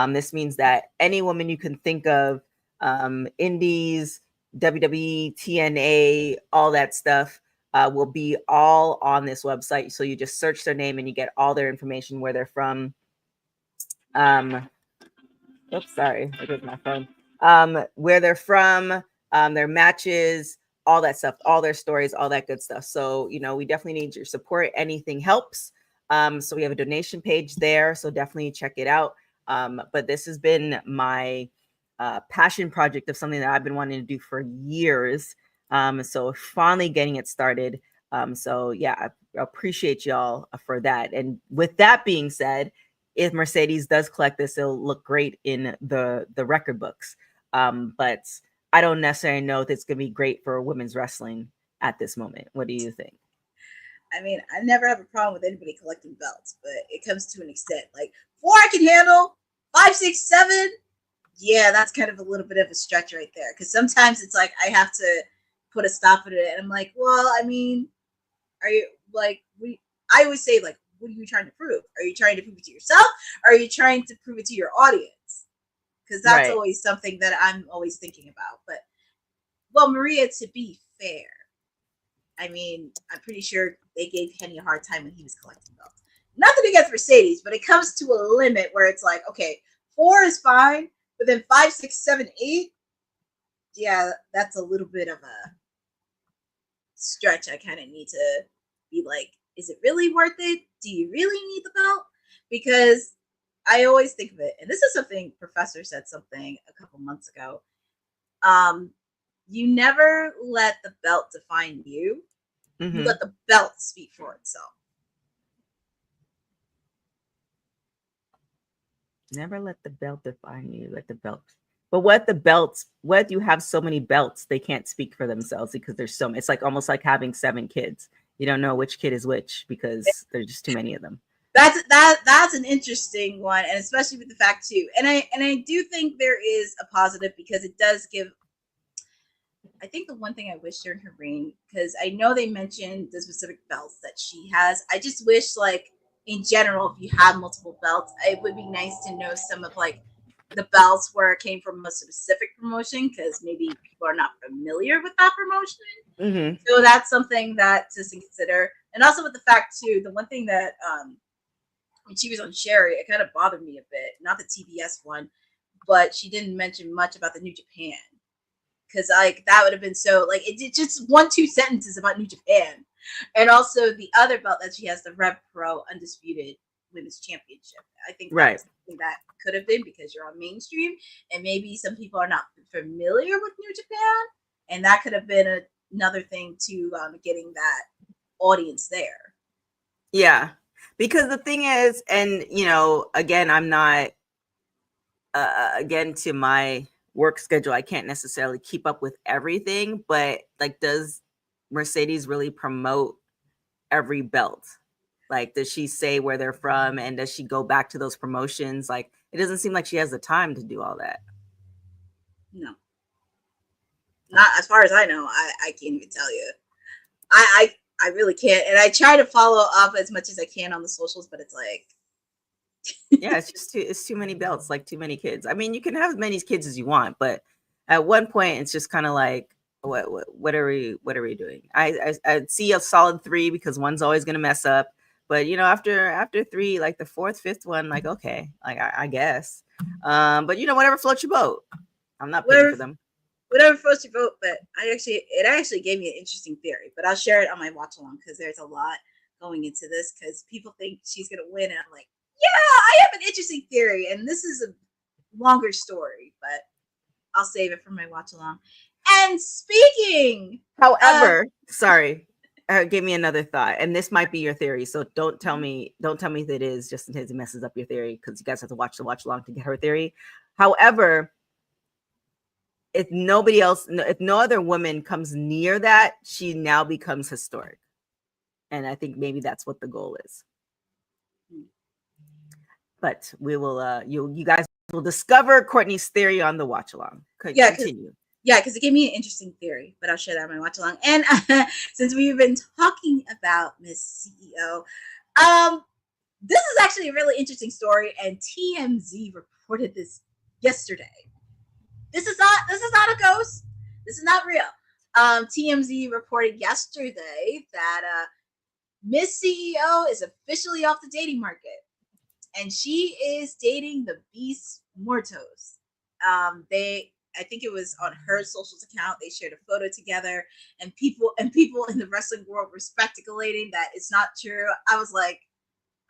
This means that any woman you can think of, indies, WWE, TNA, all that stuff, will be all on this website. So you just search their name and you get all their information, where they're from. Oops, sorry, I did my phone. Where they're from, their matches, all that stuff, all their stories, all that good stuff. So, you know, we definitely need your support. Anything helps. So we have a donation page there. So definitely check it out. But this has been my passion project of something that I've been wanting to do for years. So finally getting it started. So yeah, I appreciate y'all for that. And with that being said, if Mercedes does collect this, it'll look great in the record books. But I don't necessarily know if it's going to be great for women's wrestling at this moment. What do you think? I mean, I never have a problem with anybody collecting belts, but it comes to an extent. Like 4 I can handle, 5, 6, 7. Yeah, that's kind of a little bit of a stretch right there. Because sometimes it's like I have to put a stop at it, and I'm like, well, I mean, are you like I always say, like, what are you trying to prove? Are you trying to prove it to yourself? Or are you trying to prove it to your audience? Because that's Right. always something that I'm always thinking about. But, well, Maria, to be fair, I mean, I'm pretty sure they gave Kenny a hard time when he was collecting belts. Nothing against Mercedes, but it comes to a limit where it's like, okay, 4 is fine, but then 5, 6, 7, 8, yeah, that's a little bit of a stretch. I kind of need to be like, is it really worth it? Do you really need the belt? Because I always think of it, and this is something Professor said something a couple months ago. You never let the belt define you. Mm-hmm. You let the belt speak for itself. Never let the belt define you. Let the belt. But what you have so many belts, they can't speak for themselves because there's so many. It's like almost like having 7 kids. You don't know which kid is which because there's just too many of them. That's an interesting one, and especially with the fact too. And I do think there is a positive because it does give. I think the one thing I wish during her reign, because I know they mentioned the specific belts that she has. I just wish, like, in general, if you have multiple belts, it would be nice to know some of like the belts where it came from a specific promotion, because maybe people are not familiar with that promotion. Mm-hmm. So that's something that to consider. And also with the fact too, the one thing that when she was on Sherry, it kind of bothered me a bit. Not the TBS one, but she didn't mention much about the New Japan. because like that would have been so like it did just 1-2 sentences about New Japan, and also the other belt that she has, the Rev Pro Undisputed Women's Championship. I think that was something that could have been because you're on mainstream, and maybe some people are not familiar with New Japan, and that could have been another thing to getting that audience there. Yeah, because the thing is, and you know, again, I'm not again, to my work schedule, I can't necessarily keep up with everything, but like, does Mercedes really promote every belt? Like, does she say where they're from, and does she go back to those promotions? Like, it doesn't seem like she has the time to do all that. No, not as far as I know. I can't even tell you. I really can't, and I try to follow up as much as I can on the socials, but it's like, yeah, it's too many belts, like too many kids. I mean, you can have as many kids as you want, but at one point, it's just kind of like, what are we doing? I see a solid 3 because one's always gonna mess up, but you know, after 3, like the 4th, 5th one, like okay, like I guess, but you know, whatever floats your boat. I'm not paying for them. Whatever floats your boat, but it actually gave me an interesting theory, but I'll share it on my watch along because there's a lot going into this because people think she's gonna win, and I'm like, yeah, I have an interesting theory, and this is a longer story, but I'll save it for my watch along. And speaking, however, sorry, give me another thought, and this might be your theory, so don't tell me that it is, just in case it messes up your theory, because you guys have to watch the watch along to get her theory. However, if nobody else, if no other woman comes near that, she now becomes historic, and I think maybe that's what the goal is. But we will, you guys will discover Courtney's theory on the watch along. Continue. Yeah, because it gave me an interesting theory, but I'll share that on my watch along. And since we've been talking about Miss CEO, this is actually a really interesting story, and TMZ reported this yesterday. This is not a ghost. This is not real. TMZ reported yesterday that Miss CEO is officially off the dating market, and she is dating the Beast Mortos. I think it was on her socials account. They shared a photo together, and people in the wrestling world were speculating that it's not true. I was like,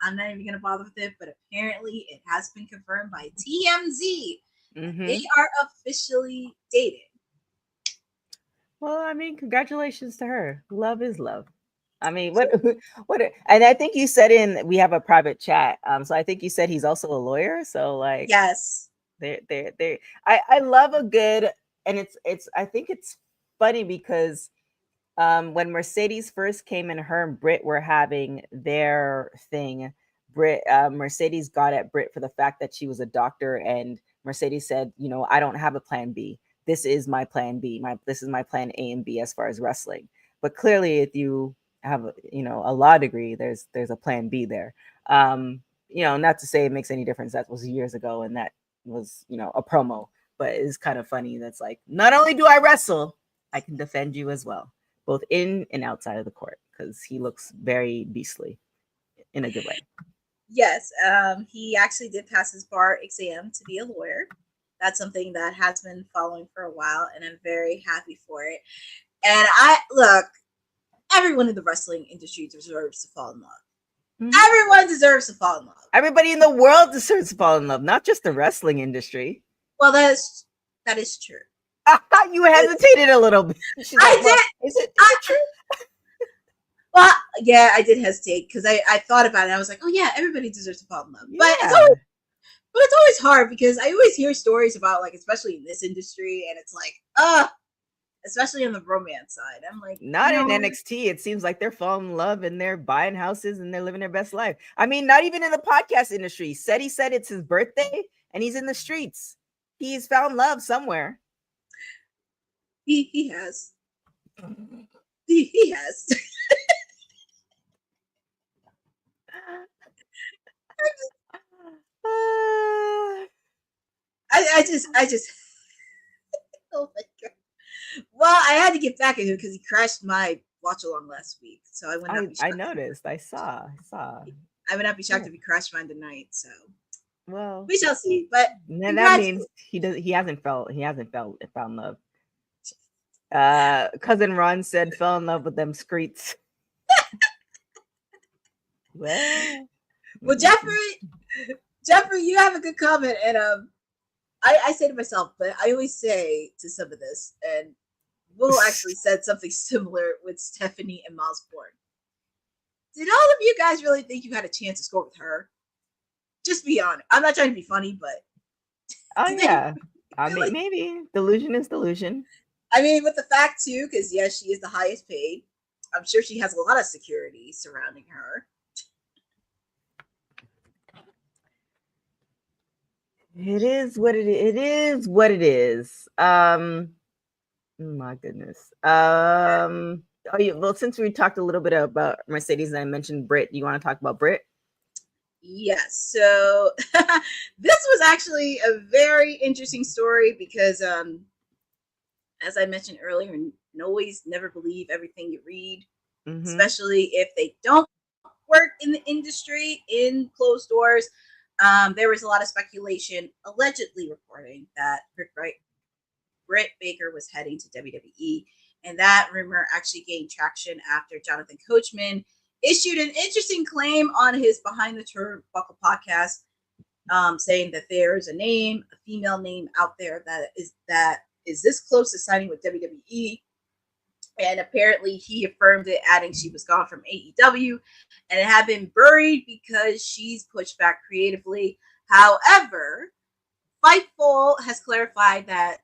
I'm not even gonna bother with it, but apparently it has been confirmed by TMZ. Mm-hmm. They are officially dating. Well, I mean, congratulations to her. Love is love. I mean, what, and I think you said we have a private chat. So I think you said he's also a lawyer. So like, yes, I love a good, and I think it's funny because when Mercedes first came and her and Britt were having their thing, Mercedes got at Britt for the fact that she was a doctor, and Mercedes said, you know, I don't have a plan B. This is my plan B. This is my plan A and B as far as wrestling. But clearly, if you have a law degree, there's a plan B there. Not to say it makes any difference. That was years ago, and that was a promo. But it's kind of funny. That's like, not only do I wrestle, I can defend you as well, both in and outside of the court, because he looks very beastly in a good way. Yes, he actually did pass his bar exam to be a lawyer. That's something that has been following for a while, and I'm very happy for it. And everyone in the wrestling industry deserves to fall in love. Mm-hmm. Everyone deserves to fall in love. Everybody in the world deserves to fall in love, not just the wrestling industry. Well, that is true. You hesitated a little bit. I did. Is it true? Well, yeah, I did hesitate because I thought about it. I was like, oh yeah, everybody deserves to fall in love. Yeah. But it's always hard because I always hear stories about, like, especially in this industry, and it's like, especially on the romance side. I'm like, not in NXT. It seems like they're falling in love and they're buying houses and they're living their best life. I mean, not even in the podcast industry. He said it's his birthday and he's in the streets. He's found love somewhere. He has. He has. I just oh my god. Well, I had to get back into it because he crashed my watch along last week, so I would not be shocked. I noticed. I saw. I would not be shocked if he crashed mine tonight. So, well, we shall see. But then that means he hasn't found love. Cousin Ron said fell in love with them screets. Well, Jeffrey, you have a good comment, and I say to myself, but I always say to some of this, and Will actually said something similar with Stephanie and Miles Bourne. Did all of you guys really think you had a chance to score with her? Just be honest. I'm not trying to be funny, but oh yeah, I mean, like, maybe delusion is delusion. I mean, with the fact too, because yes, she is the highest paid. I'm sure she has a lot of security surrounding her. It is what it is. It is what it is. My goodness. Oh yeah. Well, since we talked a little bit about Mercedes and I mentioned Britt, do you want to talk about Britt? Yes. So this was actually a very interesting story because, as I mentioned earlier, always never believe everything you read, especially if they don't work in the industry in closed doors. There was a lot of speculation, allegedly reporting that Britt Baker was heading to WWE, and that rumor actually gained traction after Jonathan Coachman issued an interesting claim on his Behind the Turnbuckle podcast, saying that there's a female name out there that is this close to signing with WWE. And apparently he affirmed it, adding she was gone from AEW and it had been buried because she's pushed back creatively. However, Fightful has clarified that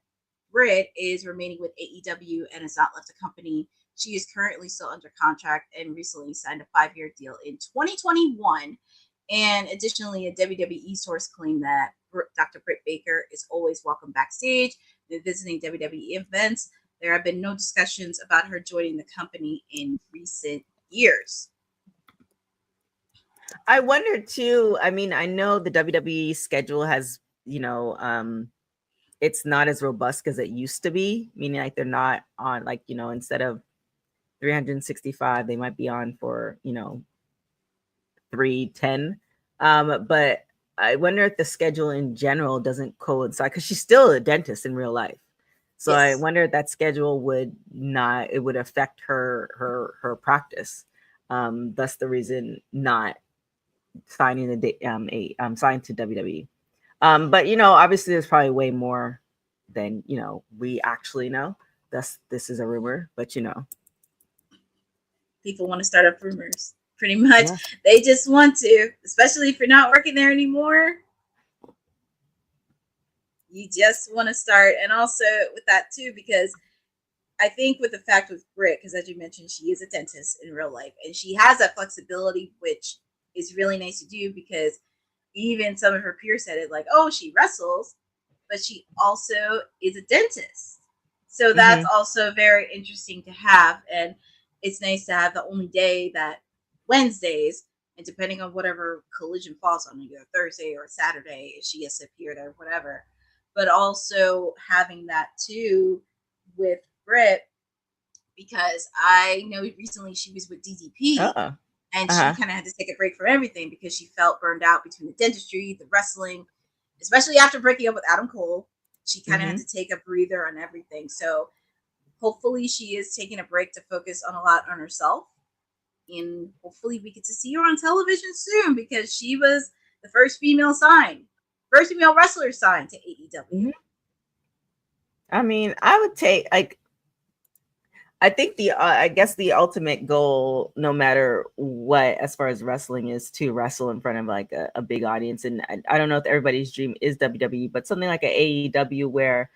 Britt is remaining with AEW and has not left the company. She is currently still under contract and recently signed a 5-year deal in 2021. And additionally, a WWE source claimed that Dr. Britt Baker is always welcome backstage when visiting WWE events. There have been no discussions about her joining the company in recent years. I wonder too. I mean, I know the WWE schedule has, it's not as robust as it used to be, meaning like they're not on, like, instead of 365, they might be on for, 310. But I wonder if the schedule in general doesn't coincide, because she's still a dentist in real life. So yes. I wonder if that schedule would affect her practice. Thus the reason not signing signed to WWE. But obviously there's probably way more than we actually know. Thus this is a rumor, but people want to start up rumors. Pretty much, yeah. They just want to, especially if you're not working there anymore. You just want to start. And also with that too, because I think with the fact with Britt, because as you mentioned, she is a dentist in real life and she has that flexibility, which is really nice to do, because even some of her peers said it, like, oh, she wrestles, but she also is a dentist. So that's also very interesting to have. And it's nice to have the only day that Wednesdays, and depending on whatever collision falls on, either Thursday or Saturday, if she has to appear there or whatever. But also having that too with Britt, because I know recently she was with DDP and she kind of had to take a break from everything because she felt burned out between the dentistry, the wrestling, especially after breaking up with Adam Cole. She kind of had to take a breather on everything. So hopefully she is taking a break to focus on a lot on herself. And hopefully we get to see her on television soon, because she was the first female wrestler signed to AEW. I mean, I would take, like, I think I guess the ultimate goal, no matter what, as far as wrestling, is to wrestle in front of like a big audience. And I don't know if everybody's dream is WWE, but something like an AEW where,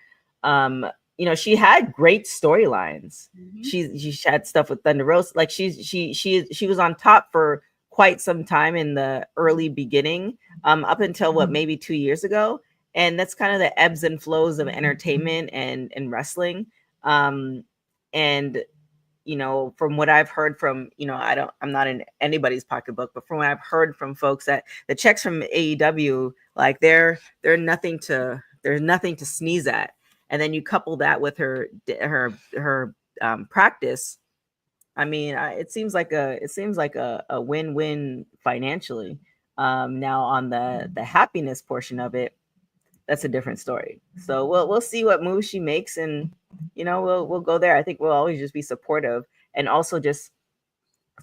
she had great storylines. She had stuff with Thunder Rosa. Like she was on top for quite some time in the early beginning, up until maybe 2 years ago. And that's kind of the ebbs and flows of entertainment and wrestling. And from what I've heard from, I'm not in anybody's pocketbook, but from what I've heard from folks, that the checks from AEW, like they're nothing to sneeze at. And then you couple that with her practice. I mean, it seems like a win-win financially. Now on the happiness portion of it, that's a different story. So we'll see what moves she makes, and we'll go there. I think we'll always just be supportive, and also just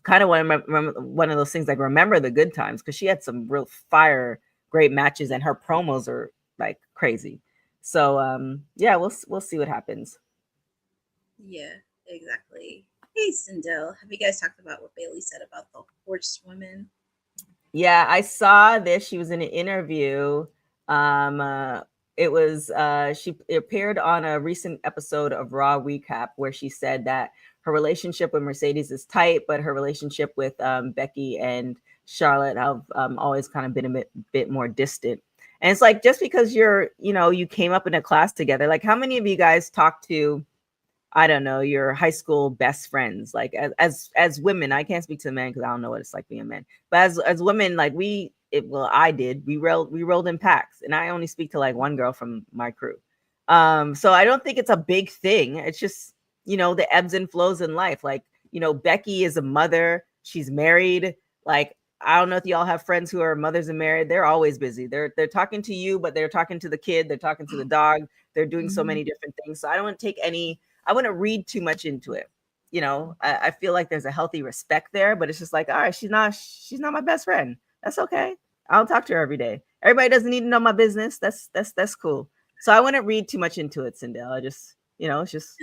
kind of one of those things, like, remember the good times, because she had some real fire great matches, and her promos are like crazy. So yeah, we'll see what happens. Yeah, exactly. Hey, Sindel, have you guys talked about what Bailey said about the horsewomen? Yeah, I saw this. She was in an interview. It was she appeared on a recent episode of Raw Recap, where she said that her relationship with Mercedes is tight, but her relationship with Becky and Charlotte have always kind of been a bit more distant. And it's like, just because you came up in a class together, like, how many of you guys talk to, I don't know, your high school best friends? Like, as women, I can't speak to men because I don't know what it's like being a man. But as women, like, I did. We rolled in packs, and I only speak to like one girl from my crew. So I don't think it's a big thing. It's just, the ebbs and flows in life. Like, Becky is a mother. She's married. Like, I don't know if y'all have friends who are mothers and married. They're always busy. They're talking to you, but they're talking to the kid. They're talking to the dog. They're doing so many different things. So I wouldn't read too much into it. I feel like there's a healthy respect there, but it's just like, all right, she's not my best friend. That's okay. I don't talk to her every day. Everybody doesn't need to know my business. That's cool. So I wouldn't read too much into it, Sindel. I just, it's just,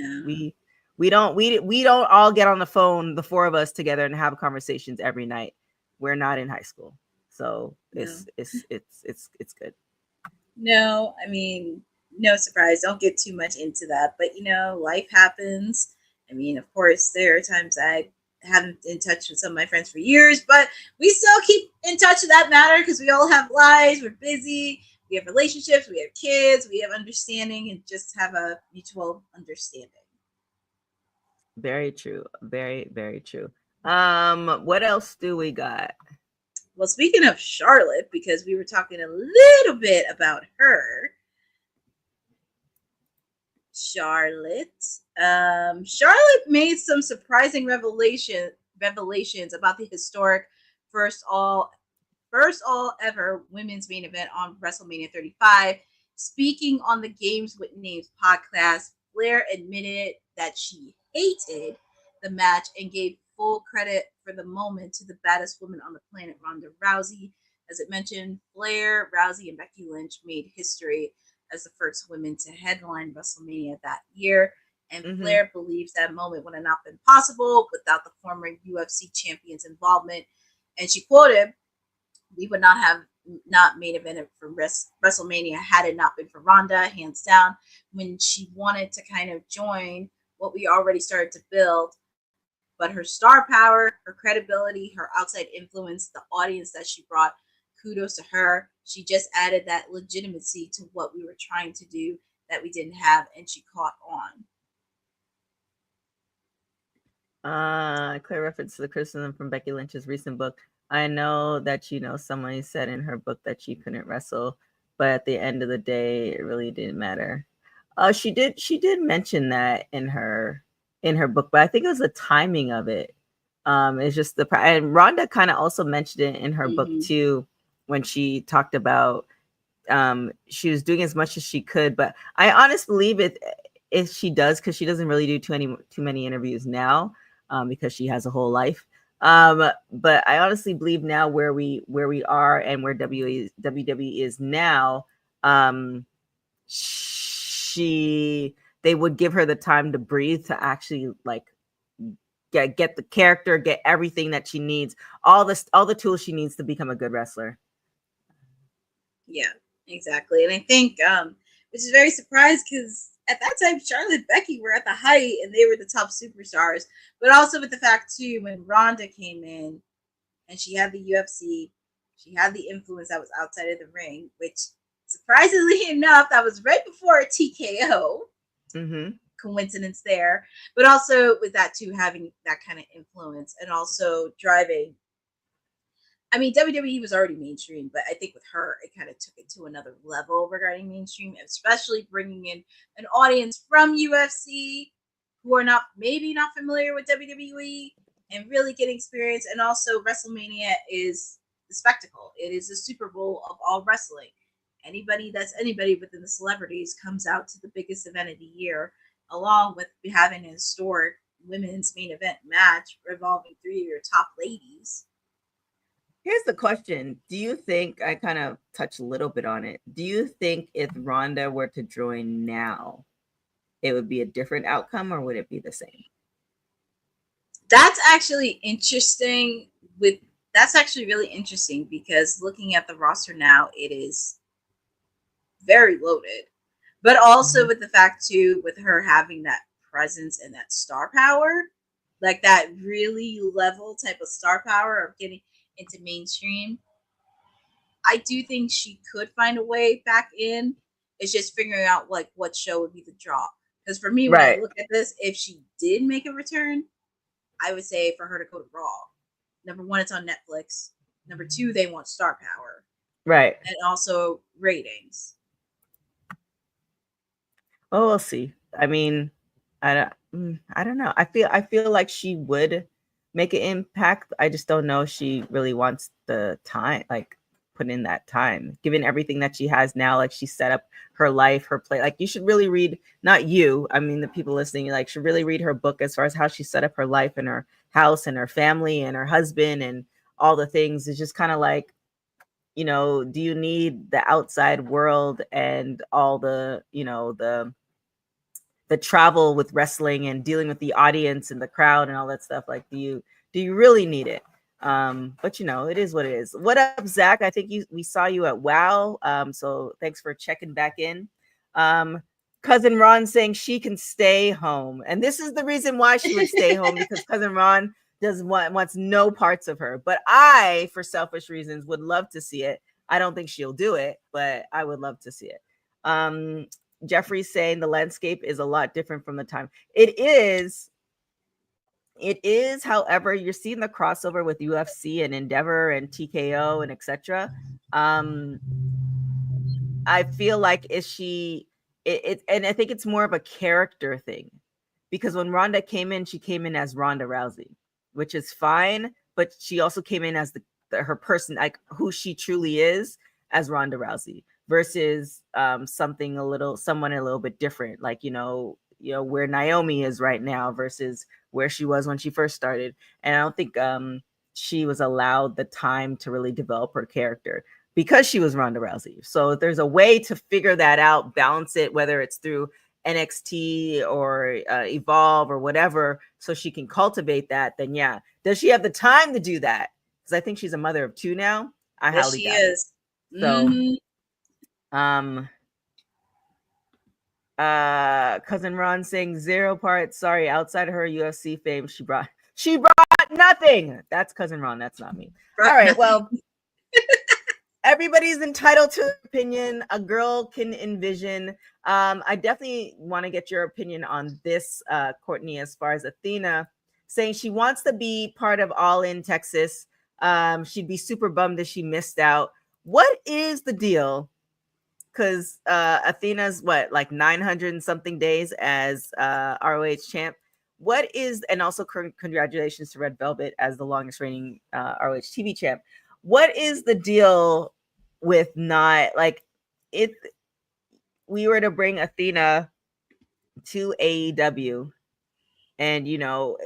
we don't all get on the phone, the four of us together, and have conversations every night. We're not in high school. So it's good. No, I mean, no surprise. Don't get too much into that. But life happens. I mean, of course, there are times I haven't been in touch with some of my friends for years, but we still keep in touch with that matter because we all have lives. We're busy. We have relationships. We have kids. We have understanding, and just have a mutual understanding. Very true. Very, very true. What else do we got? Well, speaking of Charlotte, because we were talking a little bit about her, Charlotte made some surprising revelations about the historic first all ever women's main event on WrestleMania 35. Speaking on the Games with Names podcast, Flair admitted that she hated the match and gave full credit for the moment to the baddest woman on the planet, Ronda Rousey. As it mentioned, Flair, Rousey, and Becky Lynch made history as the first women to headline WrestleMania that year. And Flair believes that moment would have not been possible without the former UFC champion's involvement. And she quoted, "We would not have main evented for WrestleMania had it not been for Ronda, hands down," when she wanted to kind of join what we already started to build. But her star power, her credibility, her outside influence, the audience that she brought, kudos to her. She just added that legitimacy to what we were trying to do that we didn't have, and she caught on. Clear reference to the criticism from Becky Lynch's recent book. I know that, somebody said in her book that she couldn't wrestle, but at the end of the day, it really didn't matter. She did mention that in her book, but I think it was the timing of it. It's just and Rhonda kind of also mentioned it in her book too, when she talked about she was doing as much as she could. But I honestly believe it if she does, because she doesn't really do too many interviews now, because she has a whole life. But I honestly believe now where we are and where WWE is now, they would give her the time to breathe, to actually like get the character, get everything that she needs, all the tools she needs to become a good wrestler. Yeah, exactly. And I think which is very surprised, because at that time Charlotte and Becky were at the height and they were the top superstars, but also with the fact too, when Ronda came in and she had the UFC, she had the influence that was outside of the ring, which surprisingly enough, that was right before a TKO. Coincidence there. But also with that too, having that kind of influence and also driving. I mean, WWE was already mainstream, but I think with her, it kind of took it to another level regarding mainstream, especially bringing in an audience from UFC who are maybe not familiar with WWE and really getting experience. And also WrestleMania is the spectacle. It is the Super Bowl of all wrestling. anybody that's anybody within the celebrities comes out to the biggest event of the year, along with having an historic women's main event match revolving 3 of your top ladies. Here's the question. Do you think, I kind of touched a little bit on it, do you think if Ronda were to join now, it would be a different outcome, or would it be the same? That's actually interesting. That's actually really interesting, because looking at the roster now, it is very loaded. But also with the fact too, with her having that presence and that star power, like that really level type of star power of getting into mainstream, I do think she could find a way back in. It's just figuring out like what show would be the draw. Because for me, when I look at this, if she did make a return, I would say for her to go to Raw. Number one, it's on Netflix. Number two, they want star power. Right. And also ratings. Oh, we'll see. I mean, I don't know. I feel like she would make an impact. I just don't know if she really wants the time, like put in that time, given everything that she has now. Like, she set up her life, her play. Like, you should really read, not you, I mean the people listening, like, should really read her book as far as how she set up her life and her house and her family and her husband and all the things. It's just kind of like, you know, do you need the outside world and all the, you know, the travel with wrestling and dealing with the audience and the crowd and all that stuff? Like, do you really need it? But you know, it is what it is. What up, Zach? I think we saw you at WOW. So thanks for checking back in. Cousin Ron saying she can stay home, and this is the reason why she would stay home, because Cousin Ron wants no parts of her. But I, for selfish reasons, would love to see it. I don't think she'll do it, but I would love to see it. Jeffrey's saying the landscape is a lot different from the time. It is. However, you're seeing the crossover with UFC and Endeavor and TKO and etc. I feel like and I think it's more of a character thing, because when Ronda came in, she came in as Ronda Rousey, which is fine, but she also came in as her person, like who she truly is as Ronda Rousey, versus someone a little bit different, like you know where Naomi is right now versus where she was when she first started. And I don't think she was allowed the time to really develop her character because she was Ronda Rousey. So if there's a way to figure that out, balance it, whether it's through NXT or Evolve or whatever, so she can cultivate that, then yeah. Does she have the time to do that? Because I think she's a mother of two now. I highly doubt it. So Cousin Ron saying 0 parts. Sorry, outside of her UFC fame, she brought nothing. That's Cousin Ron. That's not me. All right, well, everybody's entitled to an opinion. A girl can envision. I definitely want to get your opinion on this, Courtney, as far as Athena saying she wants to be part of All In Texas. She'd be super bummed if she missed out. What is the deal? Because Athena's like 900 and something days as ROH champ. What is, and also congratulations to Red Velvet as the longest reigning ROH TV champ. What is the deal with not, like, if we were to bring Athena to AEW, and you know,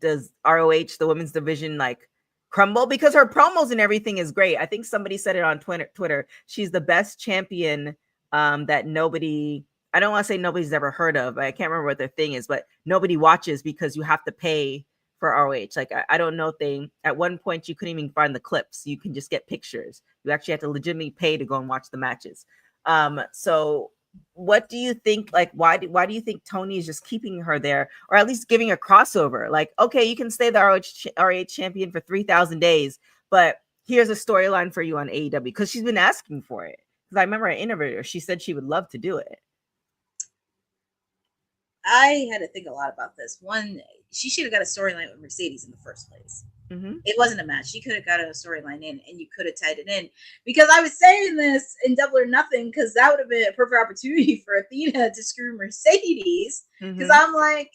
does ROH, the women's division, like crumble? Because her promos and everything is great. I think somebody said it on Twitter. She's the best champion that nobody, I don't want to say nobody's ever heard of. I can't remember what their thing is, but nobody watches because you have to pay for ROH. Like, I don't know if they, at one point you couldn't even find the clips. You can just get pictures. You actually have to legitimately pay to go and watch the matches. So what do you think? Like, why do you think Tony is just keeping her there, or at least giving a crossover? Like, okay, you can stay the ROH champion for 3,000 days, but here's a storyline for you on AEW, because she's been asking for it. Because I remember I interviewed her. She said she would love to do it. I had to think a lot about this. One, she should have got a storyline with Mercedes in the first place. Mm-hmm. It wasn't a match. She could have got a storyline in, and you could have tied it in. Because I was saying this in Double or Nothing, because that would have been a perfect opportunity for Athena to screw Mercedes. Because I'm like,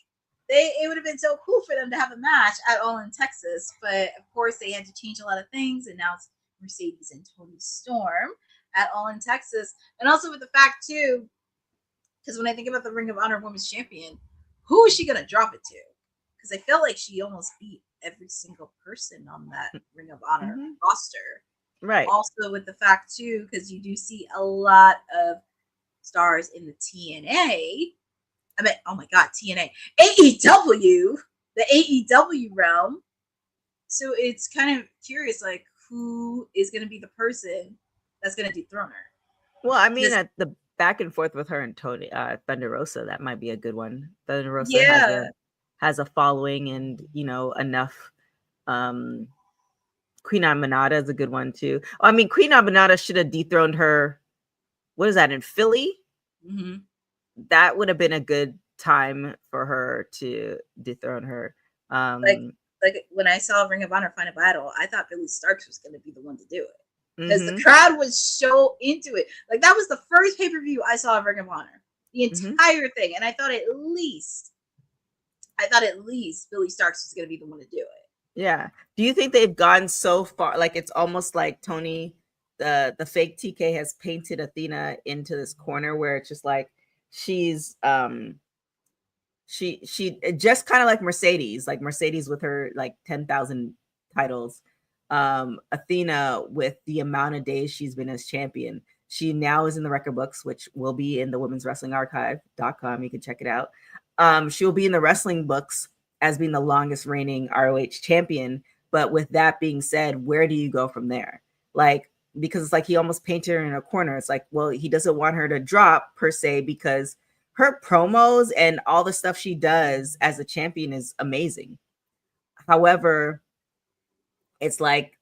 it would have been so cool for them to have a match at All in Texas. But of course, they had to change a lot of things, and now it's Mercedes and Toni Storm at All in Texas. And also with the fact too, because when I think about the Ring of Honor Women's Champion, who is she gonna drop it to? Because I feel like she almost beat every single person on that Ring of Honor roster. Right. Also with the fact too, because you do see a lot of stars in the TNA. I mean, oh my God, TNA, AEW, the AEW realm. So it's kind of curious, like who is going to be the person that's going to dethrone her. Well, I mean, the back and forth with her and Tony Thunder Rosa, that might be a good one. Thunder Rosa has a following, and you know, enough. Queen Aminata is a good one too. I mean, Queen Aminata should have dethroned her. What is that, in Philly? Mm-hmm. That would have been a good time for her to dethrone her. Like when I saw Ring of Honor Final Battle, I thought Billy Starks was going to be the one to do it. Because the crowd was so into it. Like that was the first pay-per-view I saw of Ring of Honor. The entire thing. And I thought at least Billy Starks was going to be the one to do it. Yeah. Do you think they've gone so far? Like it's almost like Tony, the fake TK, has painted Athena into this corner where it's just like she's she just kind of like Mercedes with her like 10,000 titles. Athena, with the amount of days she's been as champion, she now is in the record books, which will be in the women's wrestling archive.com. You can check it out. She will be in the wrestling books as being the longest reigning ROH champion. But with that being said, where do you go from there? Like, because it's like he almost painted her in a corner. It's like, well, he doesn't want her to drop per se, because her promos and all the stuff she does as a champion is amazing. However, it's like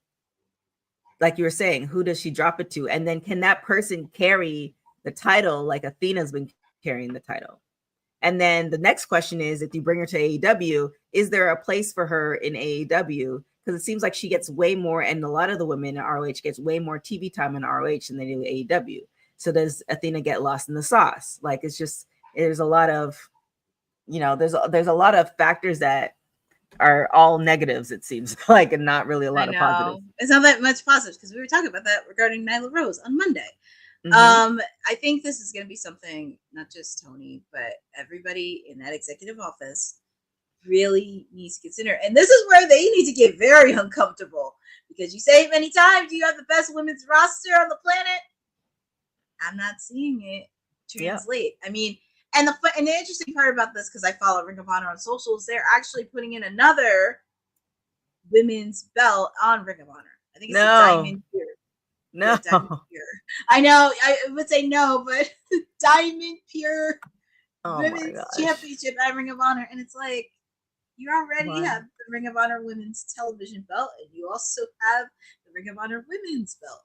you were saying, who does she drop it to? And then can that person carry the title like Athena's been carrying the title? And then the next question is, if you bring her to AEW, is there a place for her in AEW? Because it seems like she gets way more, and a lot of the women in ROH gets way more TV time in ROH than they do AEW. So does Athena get lost in the sauce? Like, it's just, there's a lot of, you know, there's a lot of factors that are all negatives, it seems like, and not really a lot of positives. It's not that much positive, because we were talking about that regarding Nyla Rose on Monday. I think this is going to be something not just Tony, but everybody in that executive office really needs to consider. And this is where they need to get very uncomfortable, because you say it many times, you have the best women's roster on the planet. I'm not seeing it translate. I mean, and the interesting part about this, because I follow Ring of Honor on socials, they're actually putting in another women's belt on Ring of Honor. I think it's a Diamond Pure. No, Diamond Pure. I know. I would say no, but Diamond Pure Women's Championship at Ring of Honor, and it's like, you already have the Ring of Honor Women's Television belt, and you also have the Ring of Honor Women's belt.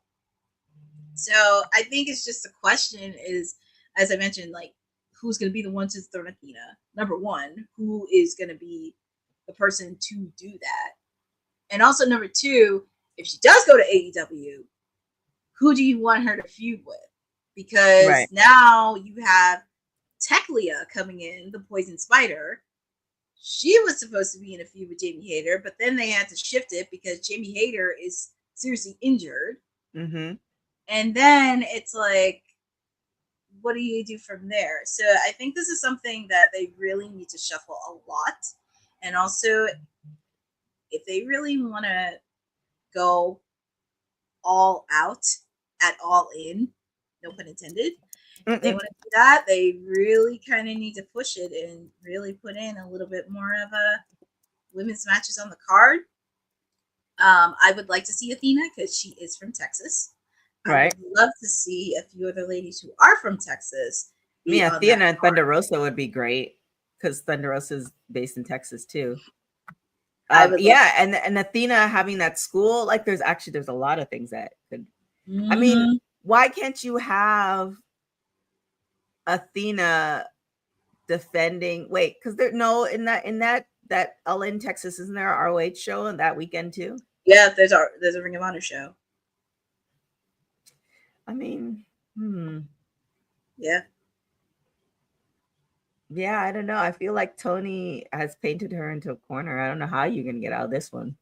So I think it's just a question is, as I mentioned, like, who's going to be the one to throw Athena? Number one, who is going to be the person to do that? And also number two, if she does go to AEW, who do you want her to feud with? Because now you have Teklia coming in, the Poison Spider. She was supposed to be in a feud with Jamie Hayter, but then they had to shift it because Jamie Hayter is seriously injured. And then it's like, what do you do from there? So I think this is something that they really need to shuffle a lot. And also, if they really want to go all out at All In, no pun intended, if they want to do that, they really kind of need to push it and really put in a little bit more of a women's matches on the card. I would like to see Athena, because she is from Texas. I would love to see a few other ladies who are from Texas. Yeah, Athena and Thunder Rosa would be great, because Thunder Rosa is based in Texas too. And Athena having that school, like there's a lot of things that could. I mean, why can't you have Athena defending? Wait, because in that All In Texas, isn't there a ROH show on that weekend too? Yeah, there's a Ring of Honor show. I mean, yeah, I don't know. I feel like Tony has painted her into a corner. I don't know how you're gonna get out of this one.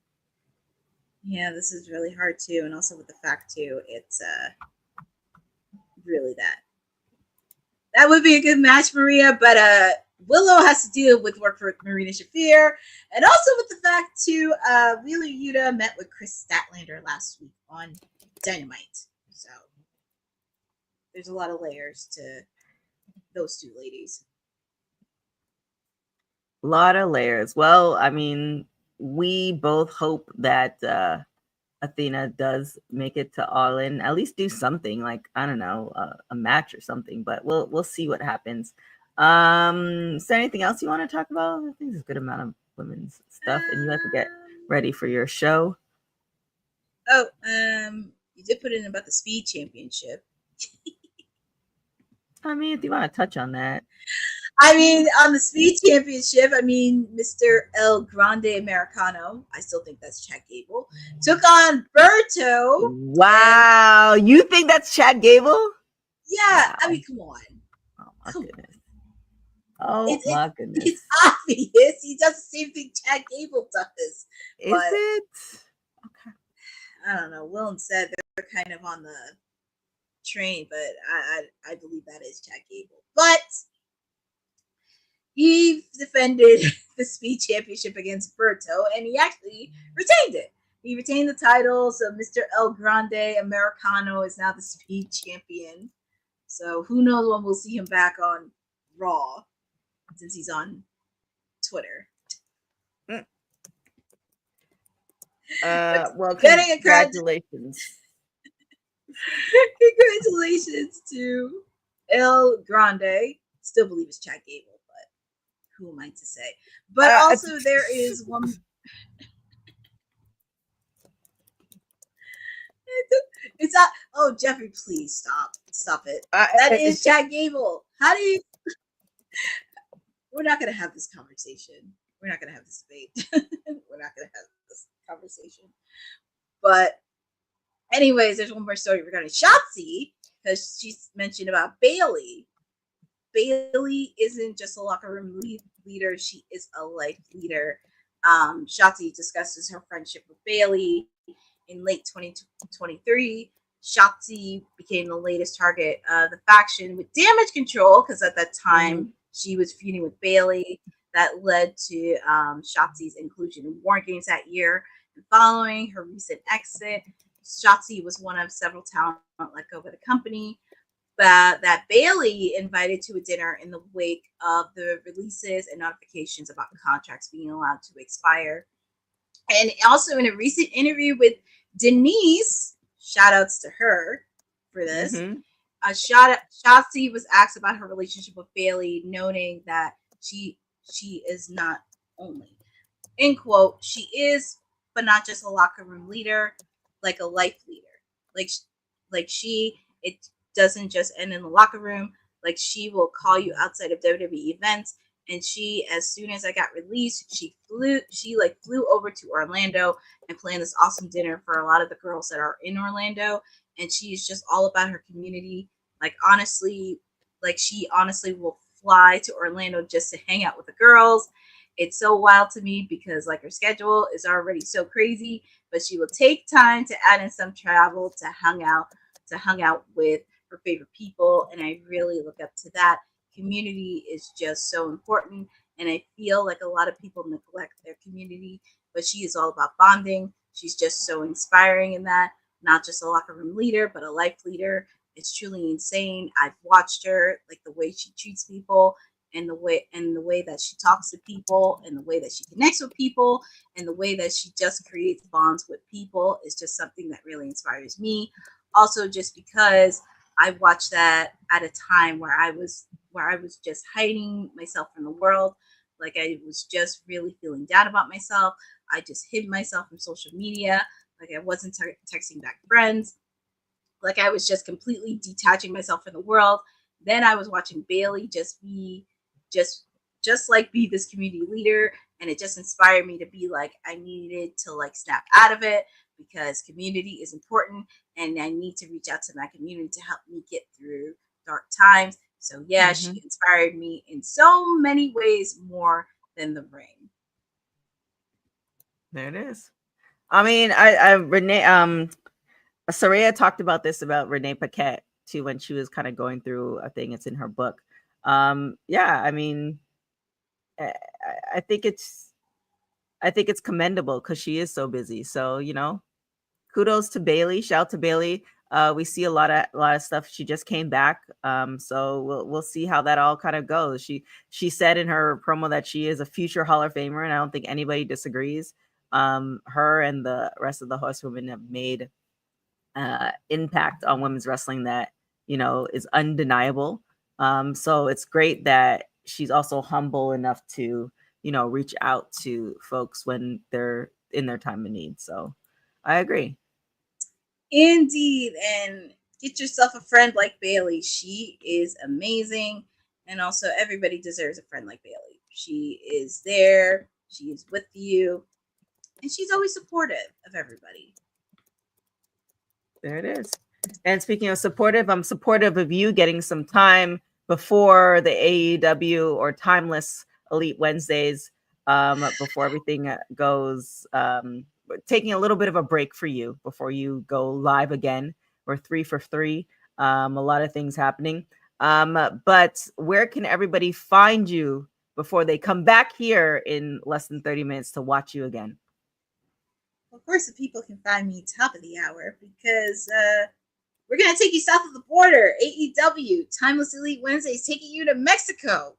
Yeah, this is really hard too, and also with the fact too, it's really that would be a good match, Maria. But Willow has to deal with work for Marina Shafir, and also with the fact too, Wheeler Yuta met with Chris Statlander last week on Dynamite. So there's a lot of layers to those two ladies. A lot of layers. Well, I mean, we both hope that Athena does make it to All In, at least do something like, I don't know, a match or something, but we'll see what happens. Is there anything else you want to talk about? I think there's a good amount of women's stuff, and you have to get ready for your show. Oh, you did put in about the Speed Championship. I mean, if you want to touch on that. I mean, on the Speed Championship, I mean, Mr. El Grande Americano, I still think that's Chad Gable, took on Berto. Wow. You think that's Chad Gable? Yeah. Wow. I mean, come on. Oh, my goodness. Oh, my goodness. It's obvious. He does the same thing Chad Gable does. Is it? Okay. I don't know. Willem said they're kind of on the train, but I believe that is Chad Gable. But he defended the Speed Championship against Berto, and he actually retained it. He retained the title, so Mr. El Grande Americano is now the Speed Champion. So who knows when we'll see him back on Raw, since he's on Twitter. Well, congratulations. Congratulations to El Grande. Still believe it's Chad Gable. Who am I to say? But also there is one. It's not. Oh, Jeffrey, please stop it. That is Chad Gable. How do you? We're not going to have this conversation. We're not going to have this debate. We're not going to have this conversation. But anyways, there's one more story regarding Shotzi, because she's mentioned about Bailey. Bailey isn't just a locker room leader, she is a life leader. Shotzi discusses her friendship with Bailey. In late 2023, Shotzi became the latest target of the faction with Damage Control, because at that time she was feuding with Bailey. That led to Shotzi's inclusion in War Games that year. And following her recent exit, Shotzi was one of several talent let go by the company. That Bailey invited to a dinner in the wake of the releases and notifications about contracts being allowed to expire. And also in a recent interview with Denise, shout outs to her for this, Shotzi was asked about her relationship with Bailey, noting that she is not only, in quote, she is, but not just a locker room leader, like a life leader. It doesn't just end in the locker room. Like, she will call you outside of WWE events. And she, as soon as I got released, she flew over to Orlando and planned this awesome dinner for a lot of the girls that are in Orlando. And she's just all about her community. She honestly will fly to Orlando just to hang out with the girls. It's so wild to me because her schedule is already so crazy, but she will take time to add in some travel to hang out with her favorite people. And I really look up to that. Community is just so important, and I feel like a lot of people neglect their community, but she is all about bonding. She's just so inspiring in that, not just a locker room leader, but a life leader. It's truly insane. I've watched her, the way she treats people, and the way that she talks to people, and the way that she connects with people, and the way that she just creates bonds with people is just something that really inspires me. Also, just because I watched that at a time where I was just hiding myself from the world. I was just really feeling down about myself. I just hid myself from social media. I wasn't texting back friends. I was just completely detaching myself from the world. Then I was watching Bailey be this community leader, and it just inspired me to be I needed to snap out of it, because community is important, and I need to reach out to my community to help me get through dark times. So yeah, she inspired me in so many ways more than the ring. There it is. I mean, Renee, Saraya talked about this about Renee Paquette to when she was kind of going through a thing. It's in her book. Yeah, I mean, I think it's commendable because she is so busy. So, you know, kudos to Bailey. Shout out to Bailey. We see a lot of stuff. She just came back. So we'll see how that all kind of goes. She said in her promo that she is a future Hall of Famer, and I don't think anybody disagrees. Her and the rest of the horsewomen have made impact on women's wrestling that, you know, is undeniable. So it's great that she's also humble enough to, you know, reach out to folks when they're in their time of need. So I agree. Indeed. And get yourself a friend like Bailey. She is amazing. And also, everybody deserves a friend like Bailey. She is there. She is with you. And she's always supportive of everybody. There it is. And speaking of supportive, I'm supportive of you getting some time before the AEW or Timeless Elite Wednesdays, before everything goes, taking a little bit of a break for you before you go live again. We're 3 for 3. A lot of things happening. But where can everybody find you before they come back here in less than 30 minutes to watch you again? Of course, the people can find me top of the hour because we're going to take you south of the border. AEW, Timeless Elite Wednesdays, taking you to Mexico,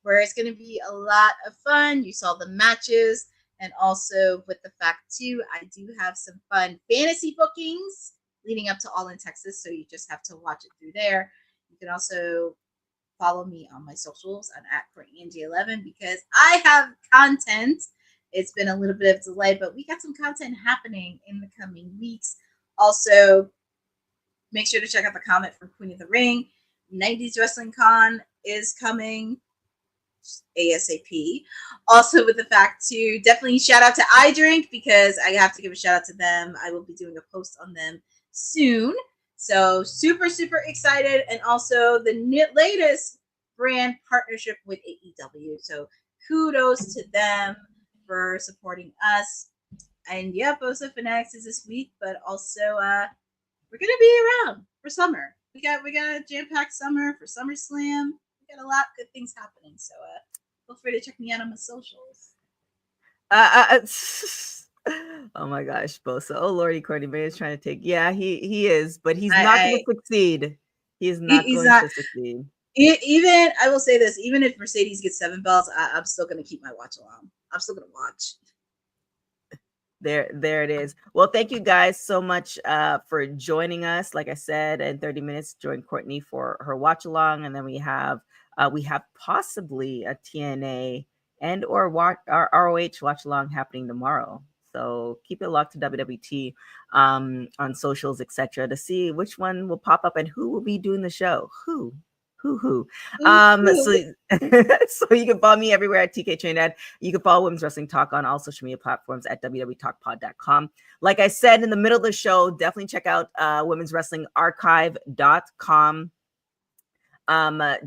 where it's going to be a lot of fun. You saw the matches. And also with the fact, too, I do have some fun fantasy bookings leading up to All in Texas. So you just have to watch it through there. You can also follow me on my socials. I'm at CourtneyNG11 because I have content. It's been a little bit of delay, but we got some content happening in the coming weeks. Also, make sure to check out the comment from Queen of the Ring. 90s Wrestling Con is coming ASAP. Also, with the fact to definitely shout out to iDrink because I have to give a shout out to them. I will be doing a post on them soon. So super, super excited. And also the latest brand partnership with AEW. So kudos to them for supporting us. And yeah, Bosa Fanatics is this week, but also we're gonna be around for summer. We got a jam-packed summer for SummerSlam. We got a lot of good things happening. So feel free to check me out on my socials. Oh my gosh, Bosa. Oh Lordy, Courtney May is trying to take. Yeah, he is, but he's not going to succeed. He is not going to succeed. Even I will say this: even if Mercedes gets 7 belts, I'm still going to keep my watch along. I'm still going to watch. There it is. Well, thank you guys so much for joining us. Like I said, in 30 minutes, join Courtney for her watch along, and then we have possibly a TNA and or our ROH watch along happening tomorrow. So keep it locked to WWT on socials, etc., to see which one will pop up and who will be doing the show. Who. So you can follow me everywhere at TK Trinidad. You can follow Women's Wrestling Talk on all social media platforms at www.talkpod.com. Like I said in the middle of the show, definitely check out Women's Wrestling Archive.com.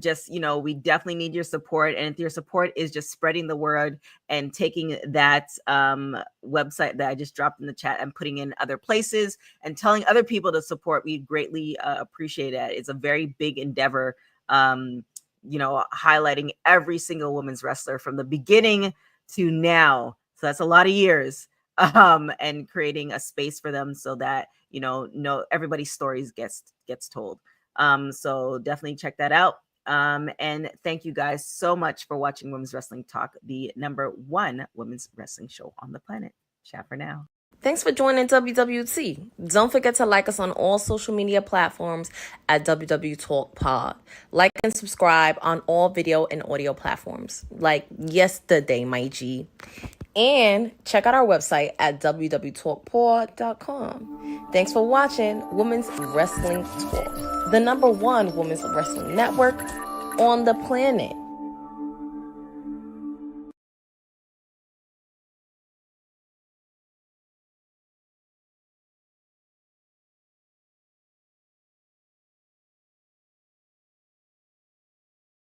Just, you know, we definitely need your support, and your support is just spreading the word and taking that website that I just dropped in the chat and putting in other places and telling other people to support. We greatly appreciate it. It's a very big endeavor. You know, highlighting every single women's wrestler from the beginning to now. So that's a lot of years, and creating a space for them so that, you know everybody's stories gets told. So definitely check that out. And thank you guys so much for watching Women's Wrestling Talk, the #1 women's wrestling show on the planet. Ciao for now. Thanks for joining WWT. Don't forget to like us on all social media platforms at WW Talk Pod. Like and subscribe on all video and audio platforms like yesterday, my G. And check out our website at www.talkpod.com. Thanks for watching Women's Wrestling Talk, the #1 women's wrestling network on the planet.